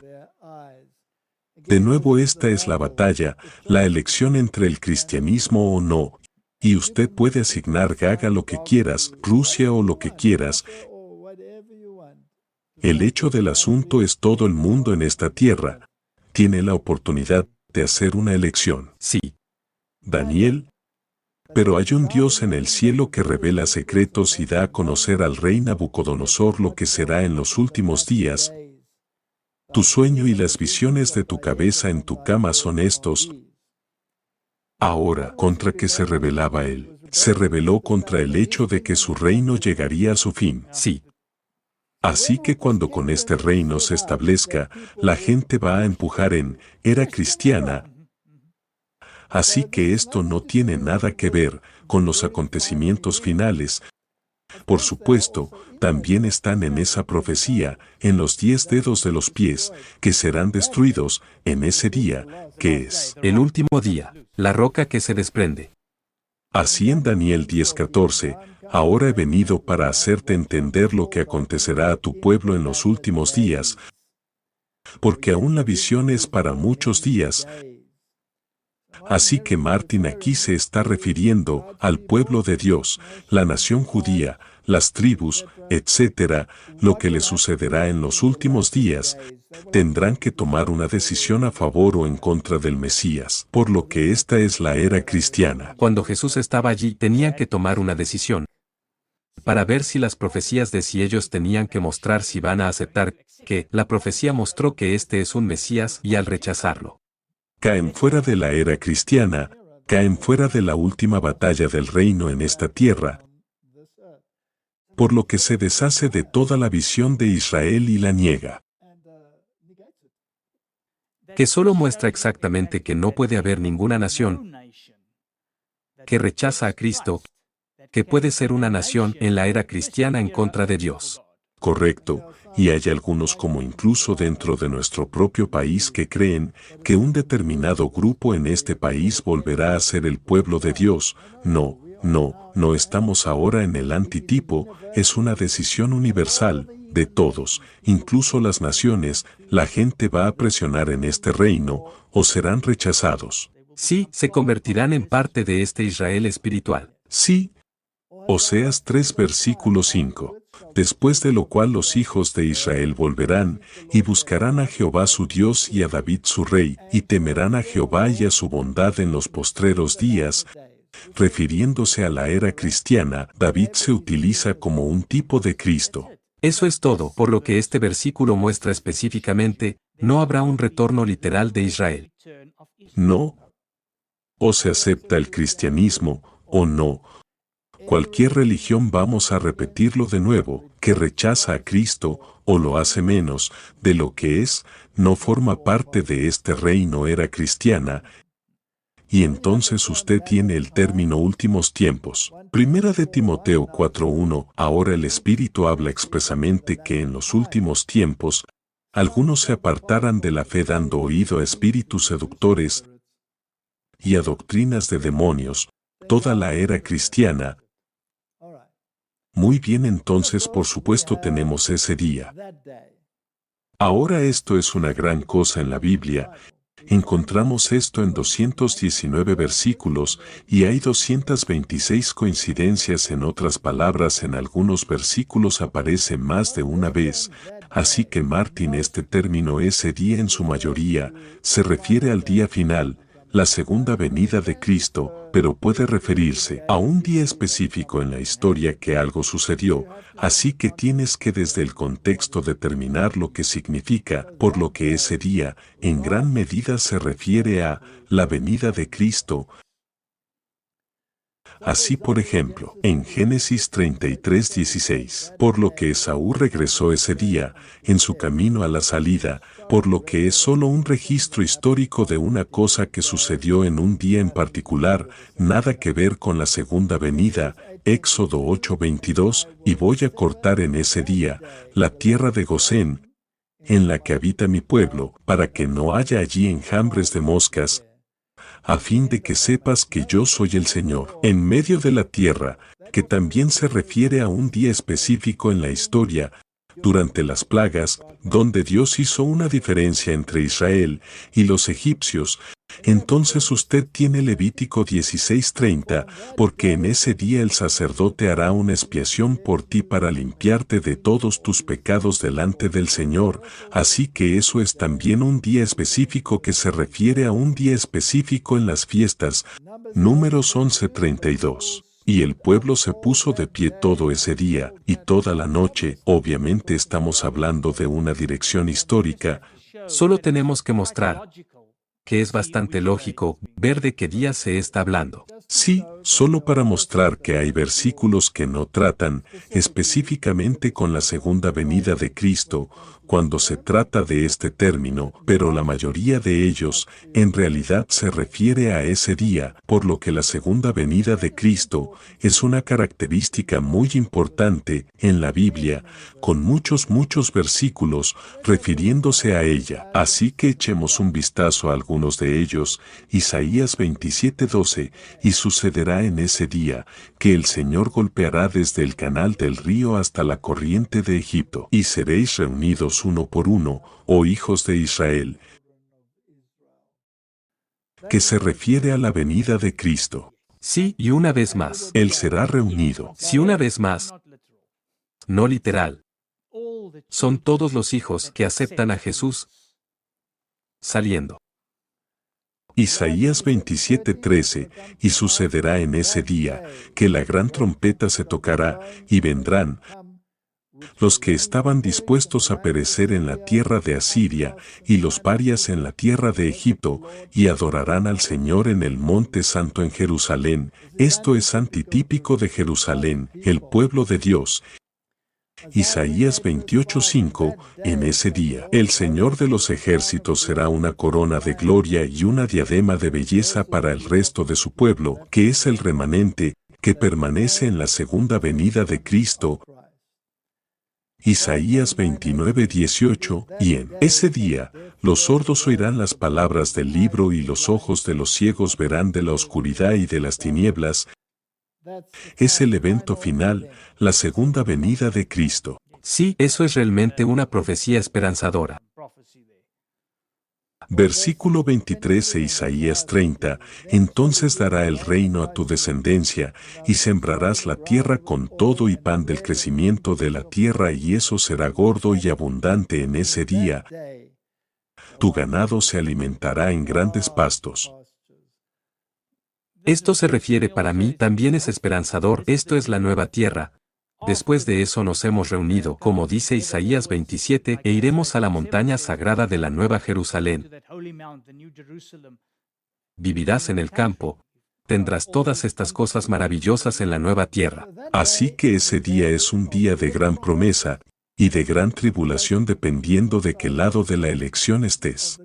De nuevo, esta es la batalla, la elección entre el cristianismo o no. Y usted puede asignar Gag a lo que quieras, Rusia o lo que quieras. El hecho del asunto es todo el mundo en esta tierra tiene la oportunidad de hacer una elección. Sí. Daniel. Pero hay un Dios en el cielo que revela secretos y da a conocer al rey Nabucodonosor lo que será en los últimos días. Tu sueño y las visiones de tu cabeza en tu cama son estos. Ahora, ¿contra qué se rebelaba él? Se rebeló contra el hecho de que su reino llegaría a su fin. Sí. Así que cuando con este reino se establezca, la gente va a empujar en era cristiana. Así que esto no tiene nada que ver con los acontecimientos finales. Por supuesto, también están en esa profecía, en los 10 dedos de los pies, que serán destruidos en ese día, que es el último día, la roca que se desprende. Así en Daniel 10:14, ahora he venido para hacerte entender lo que acontecerá a tu pueblo en los últimos días, porque aún la visión es para muchos días. Así que Martín aquí se está refiriendo al pueblo de Dios, la nación judía, las tribus, etc., lo que le sucederá en los últimos días. Tendrán que tomar una decisión a favor o en contra del Mesías, por lo que esta es la era cristiana. Cuando Jesús estaba allí, tenían que tomar una decisión para ver si las profecías de si ellos tenían que mostrar si van a aceptar que la profecía mostró que este es un Mesías y al rechazarlo. Caen fuera de la era cristiana, caen fuera de la última batalla del reino en esta tierra, por lo que se deshace de toda la visión de Israel y la niega. Que solo muestra exactamente que no puede haber ninguna nación que rechaza a Cristo, que puede ser una nación en la era cristiana en contra de Dios. Correcto, y hay algunos como incluso dentro de nuestro propio país que creen que un determinado grupo en este país volverá a ser el pueblo de Dios. No estamos ahora en el antitipo, es una decisión universal, de todos, incluso las naciones, la gente va a presionar en este reino, o serán rechazados. Sí, se convertirán en parte de este Israel espiritual. Sí. Oseas 3 versículo 5. Después de lo cual los hijos de Israel volverán, y buscarán a Jehová su Dios y a David su rey, y temerán a Jehová y a su bondad en los postreros días. Refiriéndose a la era cristiana, David se utiliza como un tipo de Cristo. Eso es todo, por lo que este versículo muestra específicamente, no habrá un retorno literal de Israel. No. O se acepta el cristianismo, o no. Cualquier religión, vamos a repetirlo de nuevo, que rechaza a Cristo, o lo hace menos de lo que es, no forma parte de este reino era cristiana. Y entonces usted tiene el término últimos tiempos. Primera de Timoteo 4:1, ahora el Espíritu habla expresamente que en los últimos tiempos, algunos se apartarán de la fe dando oído a espíritus seductores y a doctrinas de demonios, toda la era cristiana. Muy bien, entonces por supuesto tenemos ese día. Ahora esto es una gran cosa en la Biblia. Encontramos esto en 219 versículos y hay 226 coincidencias. En otras palabras, en algunos versículos aparece más de una vez. Así que Martín, este término ese día en su mayoría se refiere al día final, la segunda venida de Cristo, pero puede referirse a un día específico en la historia que algo sucedió, así que tienes que desde el contexto determinar lo que significa, por lo que ese día, en gran medida se refiere a la venida de Cristo. Así por ejemplo, en Génesis 33:16, por lo que Esaú regresó ese día, en su camino a la salida, por lo que es solo un registro histórico de una cosa que sucedió en un día en particular, nada que ver con la segunda venida, Éxodo 8:22, y voy a cortar en ese día, la tierra de Gosén, en la que habita mi pueblo, para que no haya allí enjambres de moscas, a fin de que sepas que yo soy el Señor. En medio de la tierra, que también se refiere a un día específico en la historia, durante las plagas, donde Dios hizo una diferencia entre Israel y los egipcios. Entonces usted tiene Levítico 16:30, porque en ese día el sacerdote hará una expiación por ti para limpiarte de todos tus pecados delante del Señor, así que eso es también un día específico que se refiere a un día específico en las fiestas. Números 11:32. Y el pueblo se puso de pie todo ese día y toda la noche. Obviamente estamos hablando de una dirección histórica. Solo tenemos que mostrar que es bastante lógico ver de qué día se está hablando. Sí, solo para mostrar que hay versículos que no tratan específicamente con la segunda venida de Cristo cuando se trata de este término, pero la mayoría de ellos en realidad se refiere a ese día, por lo que la segunda venida de Cristo es una característica muy importante en la Biblia, con muchos versículos refiriéndose a ella. Así que echemos un vistazo a algunos de ellos. Isaías 27:12, y sucederá en ese día, que el Señor golpeará desde el canal del río hasta la corriente de Egipto, y seréis reunidos uno por uno, oh hijos de Israel, que se refiere a la venida de Cristo. Sí, y una vez más. Él será reunido. Sí, una vez más. No literal. Son todos los hijos que aceptan a Jesús saliendo. Isaías 27:13, y sucederá en ese día, que la gran trompeta se tocará, y vendrán los que estaban dispuestos a perecer en la tierra de Asiria, y los parias en la tierra de Egipto, y adorarán al Señor en el monte santo en Jerusalén. Esto es antitípico de Jerusalén, el pueblo de Dios. Isaías 28:5, en ese día, el Señor de los ejércitos será una corona de gloria y una diadema de belleza para el resto de su pueblo, que es el remanente, que permanece en la segunda venida de Cristo. Isaías 29:18, y en ese día, los sordos oirán las palabras del libro y los ojos de los ciegos verán de la oscuridad y de las tinieblas. Es el evento final, la segunda venida de Cristo. Sí, eso es realmente una profecía esperanzadora. Versículo 23 e Isaías 30, entonces dará el reino a tu descendencia, y sembrarás la tierra con todo y pan del crecimiento de la tierra, y eso será gordo y abundante en ese día. Tu ganado se alimentará en grandes pastos. Esto se refiere para mí, también es esperanzador, esto es la nueva tierra. Después de eso nos hemos reunido, como dice Isaías 27, e iremos a la montaña sagrada de la Nueva Jerusalén. Vivirás en el campo. Tendrás todas estas cosas maravillosas en la nueva tierra. Así que ese día es un día de gran promesa y de gran tribulación dependiendo de qué lado de la elección estés.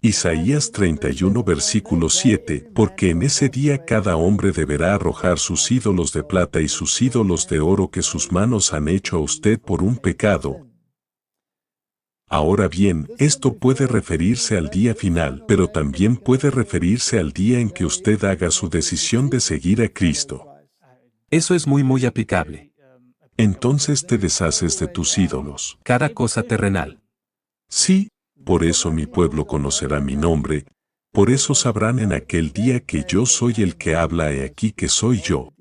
Isaías 31 versículo 7, porque en ese día cada hombre deberá arrojar sus ídolos de plata y sus ídolos de oro que sus manos han hecho a usted por un pecado. Ahora bien, esto puede referirse al día final, pero también puede referirse al día en que usted haga su decisión de seguir a Cristo. Eso es muy aplicable. Entonces te deshaces de tus ídolos. Cada cosa terrenal. Sí. Por eso mi pueblo conocerá mi nombre, por eso sabrán en aquel día que yo soy el que habla, he aquí que soy yo.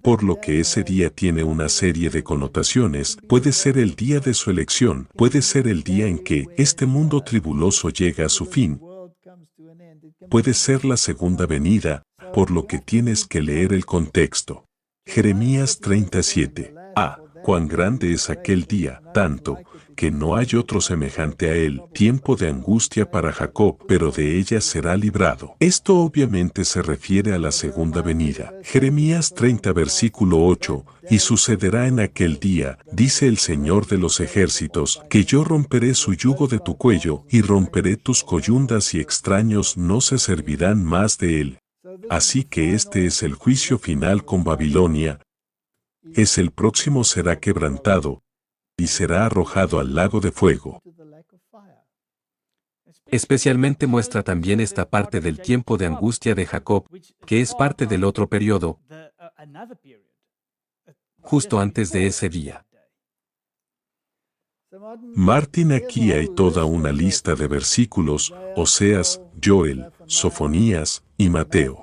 por lo que ese día tiene una serie de connotaciones. Puede ser el día de su elección, puede ser el día en que este mundo tribuloso llega a su fin, puede ser la segunda venida, por lo que tienes que leer el contexto. Jeremías 37. Cuán grande es aquel día, tanto, que no hay otro semejante a él, tiempo de angustia para Jacob, pero de ella será librado. Esto obviamente se refiere a la segunda venida. Jeremías 30 versículo 8, y sucederá en aquel día, dice el Señor de los ejércitos, que yo romperé su yugo de tu cuello, y romperé tus coyundas y extraños no se servirán más de él. Así que este es el juicio final con Babilonia. Es el próximo será quebrantado, y será arrojado al lago de fuego. Especialmente muestra también esta parte del tiempo de angustia de Jacob, que es parte del otro periodo, justo antes de ese día. Martín, aquí hay toda una lista de versículos, Oseas, Joel, Sofonías y Mateo.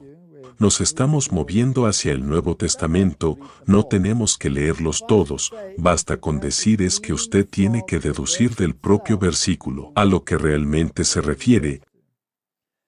Nos estamos moviendo hacia el Nuevo Testamento, no tenemos que leerlos todos, basta con decir es que usted tiene que deducir del propio versículo a lo que realmente se refiere.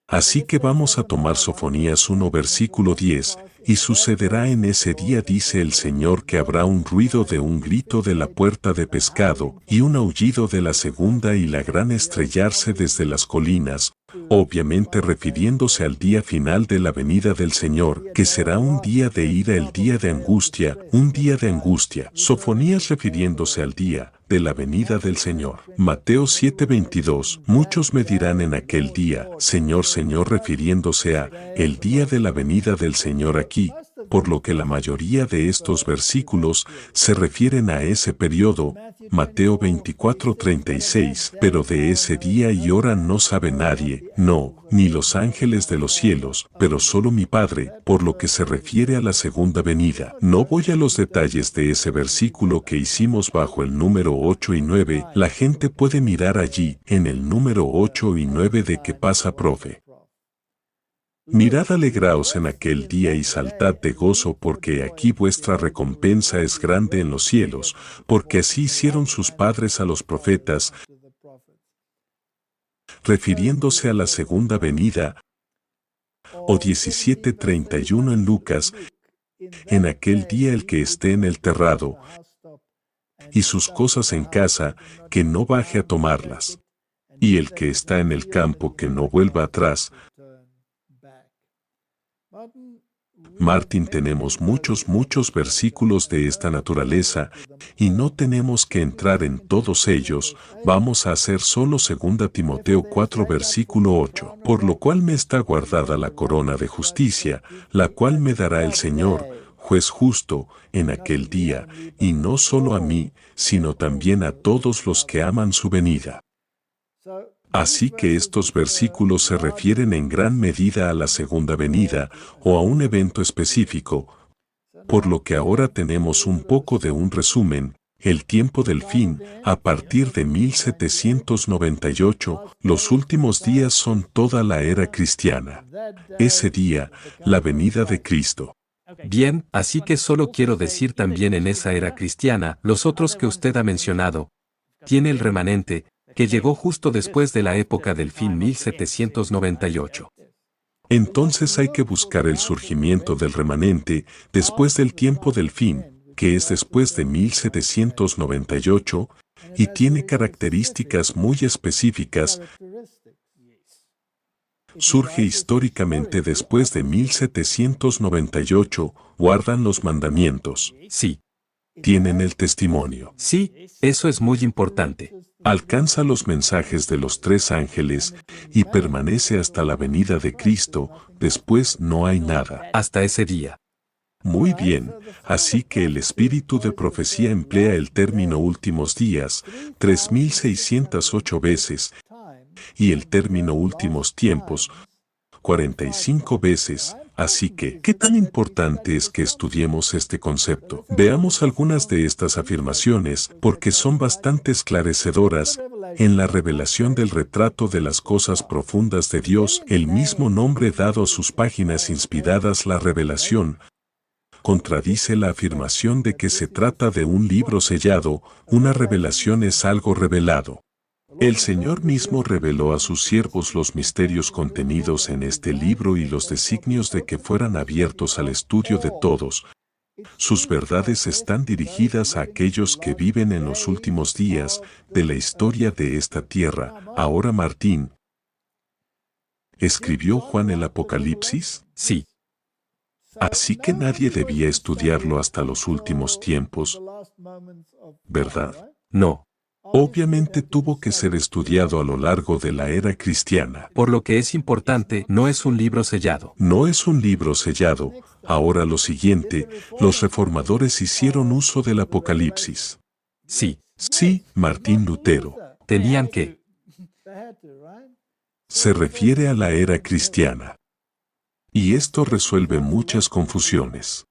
Así que vamos a tomar Sofonías 1 versículo 10, y sucederá en ese día dice el Señor que habrá un ruido de un grito de la puerta de pescado, y un aullido de la segunda y la gran estrellarse desde las colinas, obviamente refiriéndose al día final de la venida del Señor, que será un día de ira, el día de angustia, un día de angustia. Sofonías refiriéndose al día de la venida del Señor. Mateo 7:22, muchos me dirán en aquel día, Señor, Señor, refiriéndose a el día de la venida del Señor aquí, por lo que la mayoría de estos versículos se refieren a ese periodo. Mateo 24:36, pero de ese día y hora no sabe nadie, no, ni los ángeles de los cielos, pero solo mi Padre, por lo que se refiere a la segunda venida. No voy a los detalles de ese versículo que hicimos bajo el número 8 y 9, la gente puede mirar allí, en el número 8 y 9 de qué pasa, profe. Mirad, alegraos en aquel día y saltad de gozo, porque aquí vuestra recompensa es grande en los cielos, porque así hicieron sus padres a los profetas, refiriéndose a la segunda venida. O 17:31 en Lucas, en aquel día el que esté en el terrado y sus cosas en casa, que no baje a tomarlas, y el que está en el campo que no vuelva atrás. Martín, tenemos muchos versículos de esta naturaleza, y no tenemos que entrar en todos ellos, vamos a hacer solo 2 Timoteo 4 versículo 8, por lo cual me está guardada la corona de justicia, la cual me dará el Señor, juez justo, en aquel día, y no solo a mí, sino también a todos los que aman su venida. Así que estos versículos se refieren en gran medida a la segunda venida o a un evento específico, por lo que ahora tenemos un poco de un resumen, el tiempo del fin, a partir de 1798, los últimos días son toda la era cristiana. Ese día, la venida de Cristo. Bien, así que solo quiero decir también en esa era cristiana, los otros que usted ha mencionado, tiene el remanente, que llegó justo después de la época del fin 1798. Entonces hay que buscar el surgimiento del remanente después del tiempo del fin, que es después de 1798, y tiene características muy específicas. Surge históricamente después de 1798, guardan los mandamientos. Sí. Tienen el testimonio. Sí, eso es muy importante. Alcanza los mensajes de los 3 ángeles y permanece hasta la venida de Cristo, después no hay nada. Hasta ese día. Muy bien, así que el espíritu de profecía emplea el término últimos días 3608 veces y el término últimos tiempos 45 veces. Así que, ¿qué tan importante es que estudiemos este concepto? Veamos algunas de estas afirmaciones, porque son bastante esclarecedoras. En la revelación del retrato de las cosas profundas de Dios, el mismo nombre dado a sus páginas inspiradas, la revelación, contradice la afirmación de que se trata de un libro sellado, una revelación es algo revelado. El Señor mismo reveló a sus siervos los misterios contenidos en este libro y los designios de que fueran abiertos al estudio de todos. Sus verdades están dirigidas a aquellos que viven en los últimos días de la historia de esta tierra. Ahora Martín, ¿escribió Juan el Apocalipsis? Sí. Así que nadie debía estudiarlo hasta los últimos tiempos, ¿verdad? No. Obviamente tuvo que ser estudiado a lo largo de la era cristiana. Por lo que es importante, no es un libro sellado. No es un libro sellado. Ahora lo siguiente, los reformadores hicieron uso del Apocalipsis. Sí. Sí, Martín Lutero. Tenían que. Se refiere a la era cristiana. Y esto resuelve muchas confusiones.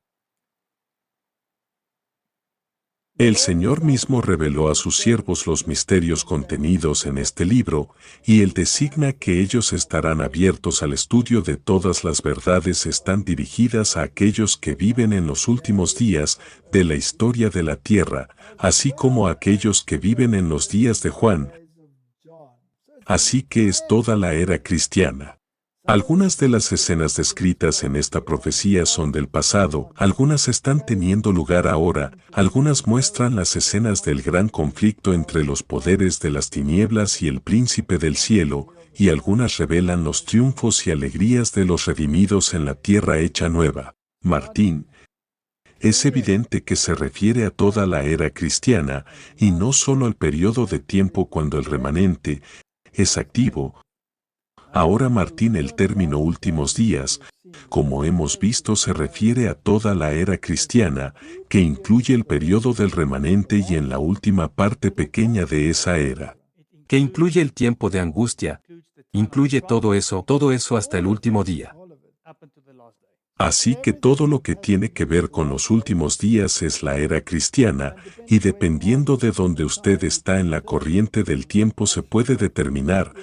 El Señor mismo reveló a sus siervos los misterios contenidos en este libro, y Él designa que ellos estarán abiertos al estudio de todas las verdades están dirigidas a aquellos que viven en los últimos días de la historia de la tierra, así como a aquellos que viven en los días de Juan. Así que es toda la era cristiana. Algunas de las escenas descritas en esta profecía son del pasado, algunas están teniendo lugar ahora, algunas muestran las escenas del gran conflicto entre los poderes de las tinieblas y el príncipe del cielo, y algunas revelan los triunfos y alegrías de los redimidos en la tierra hecha nueva. Martín, es evidente que se refiere a toda la era cristiana, y no solo al periodo de tiempo cuando el remanente es activo. Ahora Martín, el término últimos días, como hemos visto, se refiere a toda la era cristiana, que incluye el periodo del remanente y en la última parte pequeña de esa era. Que incluye el tiempo de angustia. Incluye todo eso hasta el último día. Así que todo lo que tiene que ver con los últimos días es la era cristiana, y dependiendo de dónde usted está en la corriente del tiempo se puede determinar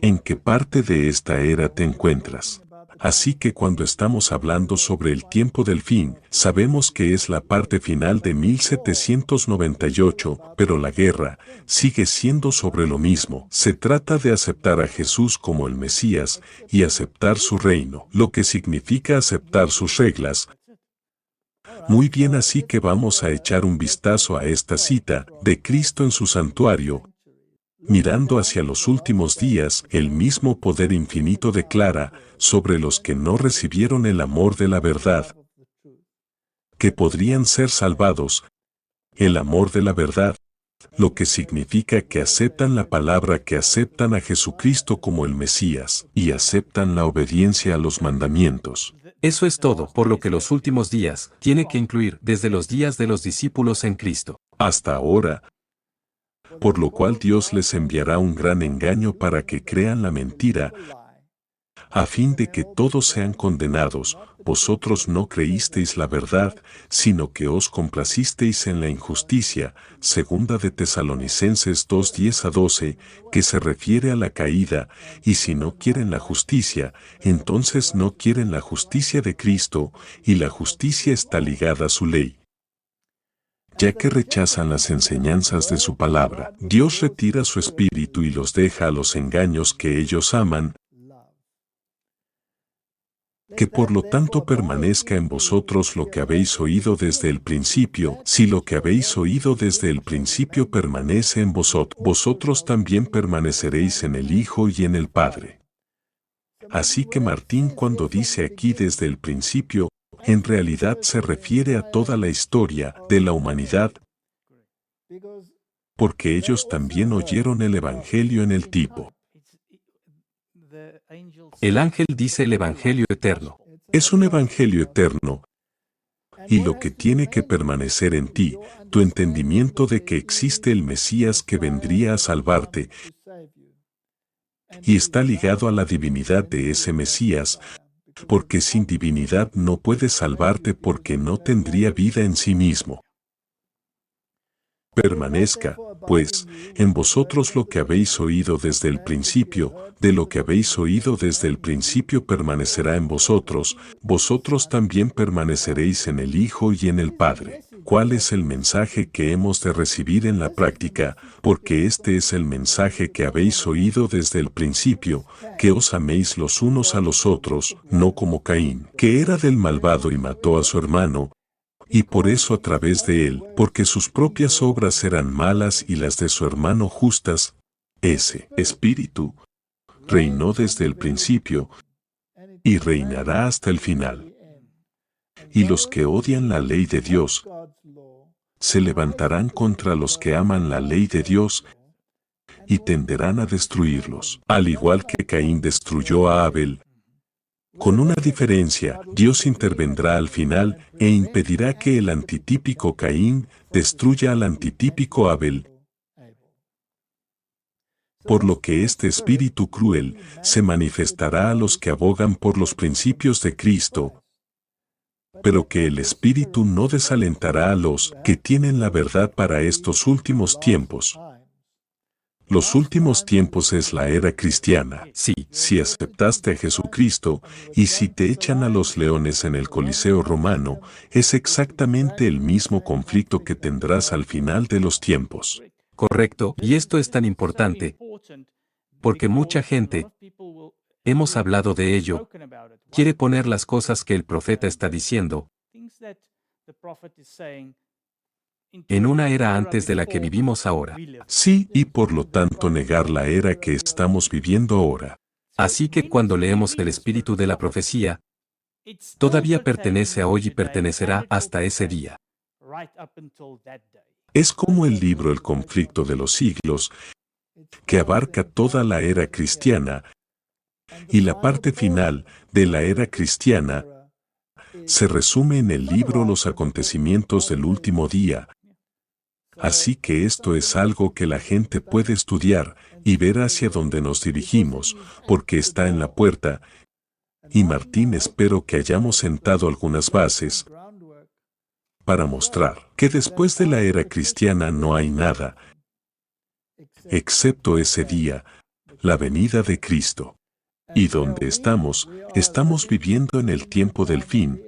en qué parte de esta era te encuentras. Así que cuando estamos hablando sobre el tiempo del fin, sabemos que es la parte final de 1798, pero la guerra sigue siendo sobre lo mismo. Se trata de aceptar a Jesús como el Mesías y aceptar su reino, lo que significa aceptar sus reglas. Muy bien, así que vamos a echar un vistazo a esta cita de Cristo en su santuario. Mirando hacia los últimos días, el mismo poder infinito declara sobre los que no recibieron el amor de la verdad, que podrían ser salvados. El amor de la verdad, lo que significa que aceptan la palabra, que aceptan a Jesucristo como el Mesías, y aceptan la obediencia a los mandamientos. Eso es todo, por lo que los últimos días tiene que incluir desde los días de los discípulos en Cristo. Hasta ahora, por lo cual Dios les enviará un gran engaño para que crean la mentira, a fin de que todos sean condenados. Vosotros no creísteis la verdad, sino que os complacisteis en la injusticia. Segunda de Tesalonicenses 2:10-12, que se refiere a la caída, y si no quieren la justicia, entonces no quieren la justicia de Cristo, y la justicia está ligada a su ley. Ya que rechazan las enseñanzas de su palabra, Dios retira su espíritu y los deja a los engaños que ellos aman, que por lo tanto permanezca en vosotros lo que habéis oído desde el principio. Si lo que habéis oído desde el principio permanece en vosotros, vosotros también permaneceréis en el Hijo y en el Padre. Así que Martín, cuando dice aquí desde el principio, en realidad se refiere a toda la historia de la humanidad, porque ellos también oyeron el Evangelio en el tipo. El ángel dice el Evangelio eterno. Es un Evangelio eterno, y lo que tiene que permanecer en ti, tu entendimiento de que existe el Mesías que vendría a salvarte, y está ligado a la divinidad de ese Mesías, porque sin divinidad no puede salvarte porque no tendría vida en sí mismo. Permanezca, pues, en vosotros lo que habéis oído desde el principio, de lo que habéis oído desde el principio permanecerá en vosotros, vosotros también permaneceréis en el Hijo y en el Padre. ¿Cuál es el mensaje que hemos de recibir en la práctica? Porque este es el mensaje que habéis oído desde el principio, que os améis los unos a los otros, no como Caín, que era del malvado y mató a su hermano, y por eso a través de él, porque sus propias obras eran malas y las de su hermano justas, ese espíritu reinó desde el principio y reinará hasta el final. Y los que odian la ley de Dios se levantarán contra los que aman la ley de Dios y tenderán a destruirlos. Al igual que Caín destruyó a Abel, con una diferencia, Dios intervendrá al final e impedirá que el antitípico Caín destruya al antitípico Abel. Por lo que este espíritu cruel se manifestará a los que abogan por los principios de Cristo, pero que el espíritu no desalentará a los que tienen la verdad para estos últimos tiempos. Los últimos tiempos es la era cristiana. Sí, Si aceptaste a Jesucristo y si te echan a los leones en el Coliseo romano, es exactamente el mismo conflicto que tendrás al final de los tiempos. correcto. Y esto es tan importante, porque mucha gente, hemos hablado de ello, quiere poner las cosas que el profeta está diciendo en una era antes de la que vivimos ahora. Sí, y por lo tanto negar la era que estamos viviendo ahora. Así que cuando leemos el espíritu de la profecía, todavía pertenece a hoy y pertenecerá hasta ese día. Es como el libro El conflicto de los siglos, que abarca toda la era cristiana, y la parte final de la era cristiana se resume en el libro Los acontecimientos del último día. Así que esto es algo que la gente puede estudiar y ver hacia dónde nos dirigimos, porque está en la puerta. Y Martín, espero que hayamos sentado algunas bases para mostrar que después de la era cristiana no hay nada, excepto ese día, la venida de Cristo. Y donde estamos viviendo en el tiempo del fin.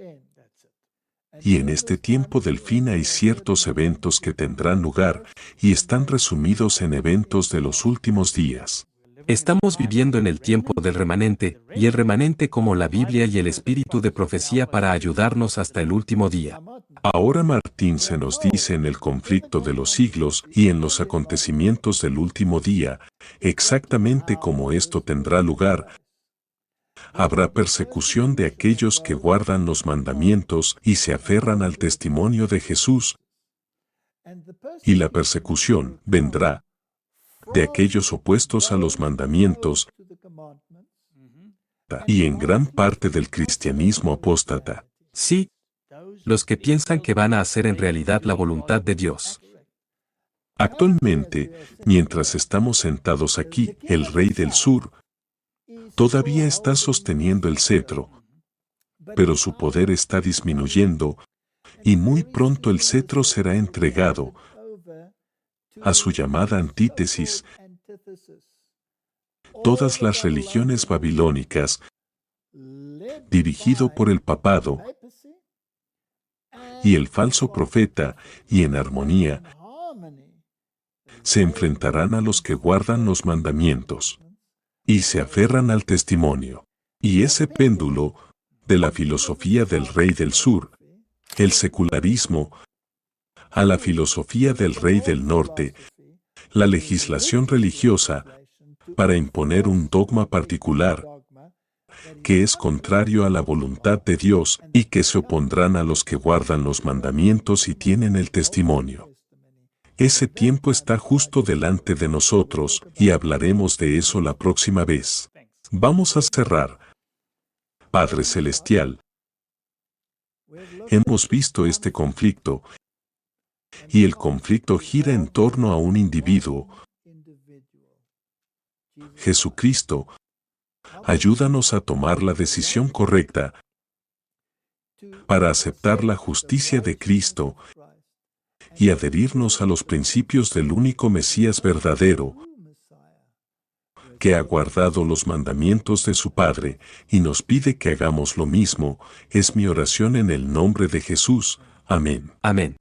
Y en este tiempo del fin hay ciertos eventos que tendrán lugar y están resumidos en eventos de los últimos días. Estamos viviendo en el tiempo del remanente, y el remanente como la Biblia y el espíritu de profecía para ayudarnos hasta el último día. Ahora Martín se nos dice en el conflicto de los siglos y en los acontecimientos del último día, exactamente como esto tendrá lugar. Habrá persecución de aquellos que guardan los mandamientos y se aferran al testimonio de Jesús. Y la persecución vendrá de aquellos opuestos a los mandamientos y en gran parte del cristianismo apóstata. Sí, los que piensan que van a hacer en realidad la voluntad de Dios. Actualmente, mientras estamos sentados aquí, el rey del sur todavía está sosteniendo el cetro, pero su poder está disminuyendo y muy pronto el cetro será entregado a su llamada antítesis. Todas las religiones babilónicas, dirigido por el papado y el falso profeta, y en armonía, se enfrentarán a los que guardan los mandamientos y se aferran al testimonio. Y ese péndulo de la filosofía del rey del sur, el secularismo, a la filosofía del rey del norte, la legislación religiosa, para imponer un dogma particular que es contrario a la voluntad de Dios y que se opondrán a los que guardan los mandamientos y tienen el testimonio. Ese tiempo está justo delante de nosotros y hablaremos de eso la próxima vez. Vamos a cerrar. Padre Celestial, hemos visto este conflicto y el conflicto gira en torno a un individuo. Jesucristo, ayúdanos a tomar la decisión correcta para aceptar la justicia de Cristo y adherirnos a los principios del único Mesías verdadero, que ha guardado los mandamientos de su Padre y nos pide que hagamos lo mismo, es mi oración en el nombre de Jesús. Amén. Amén.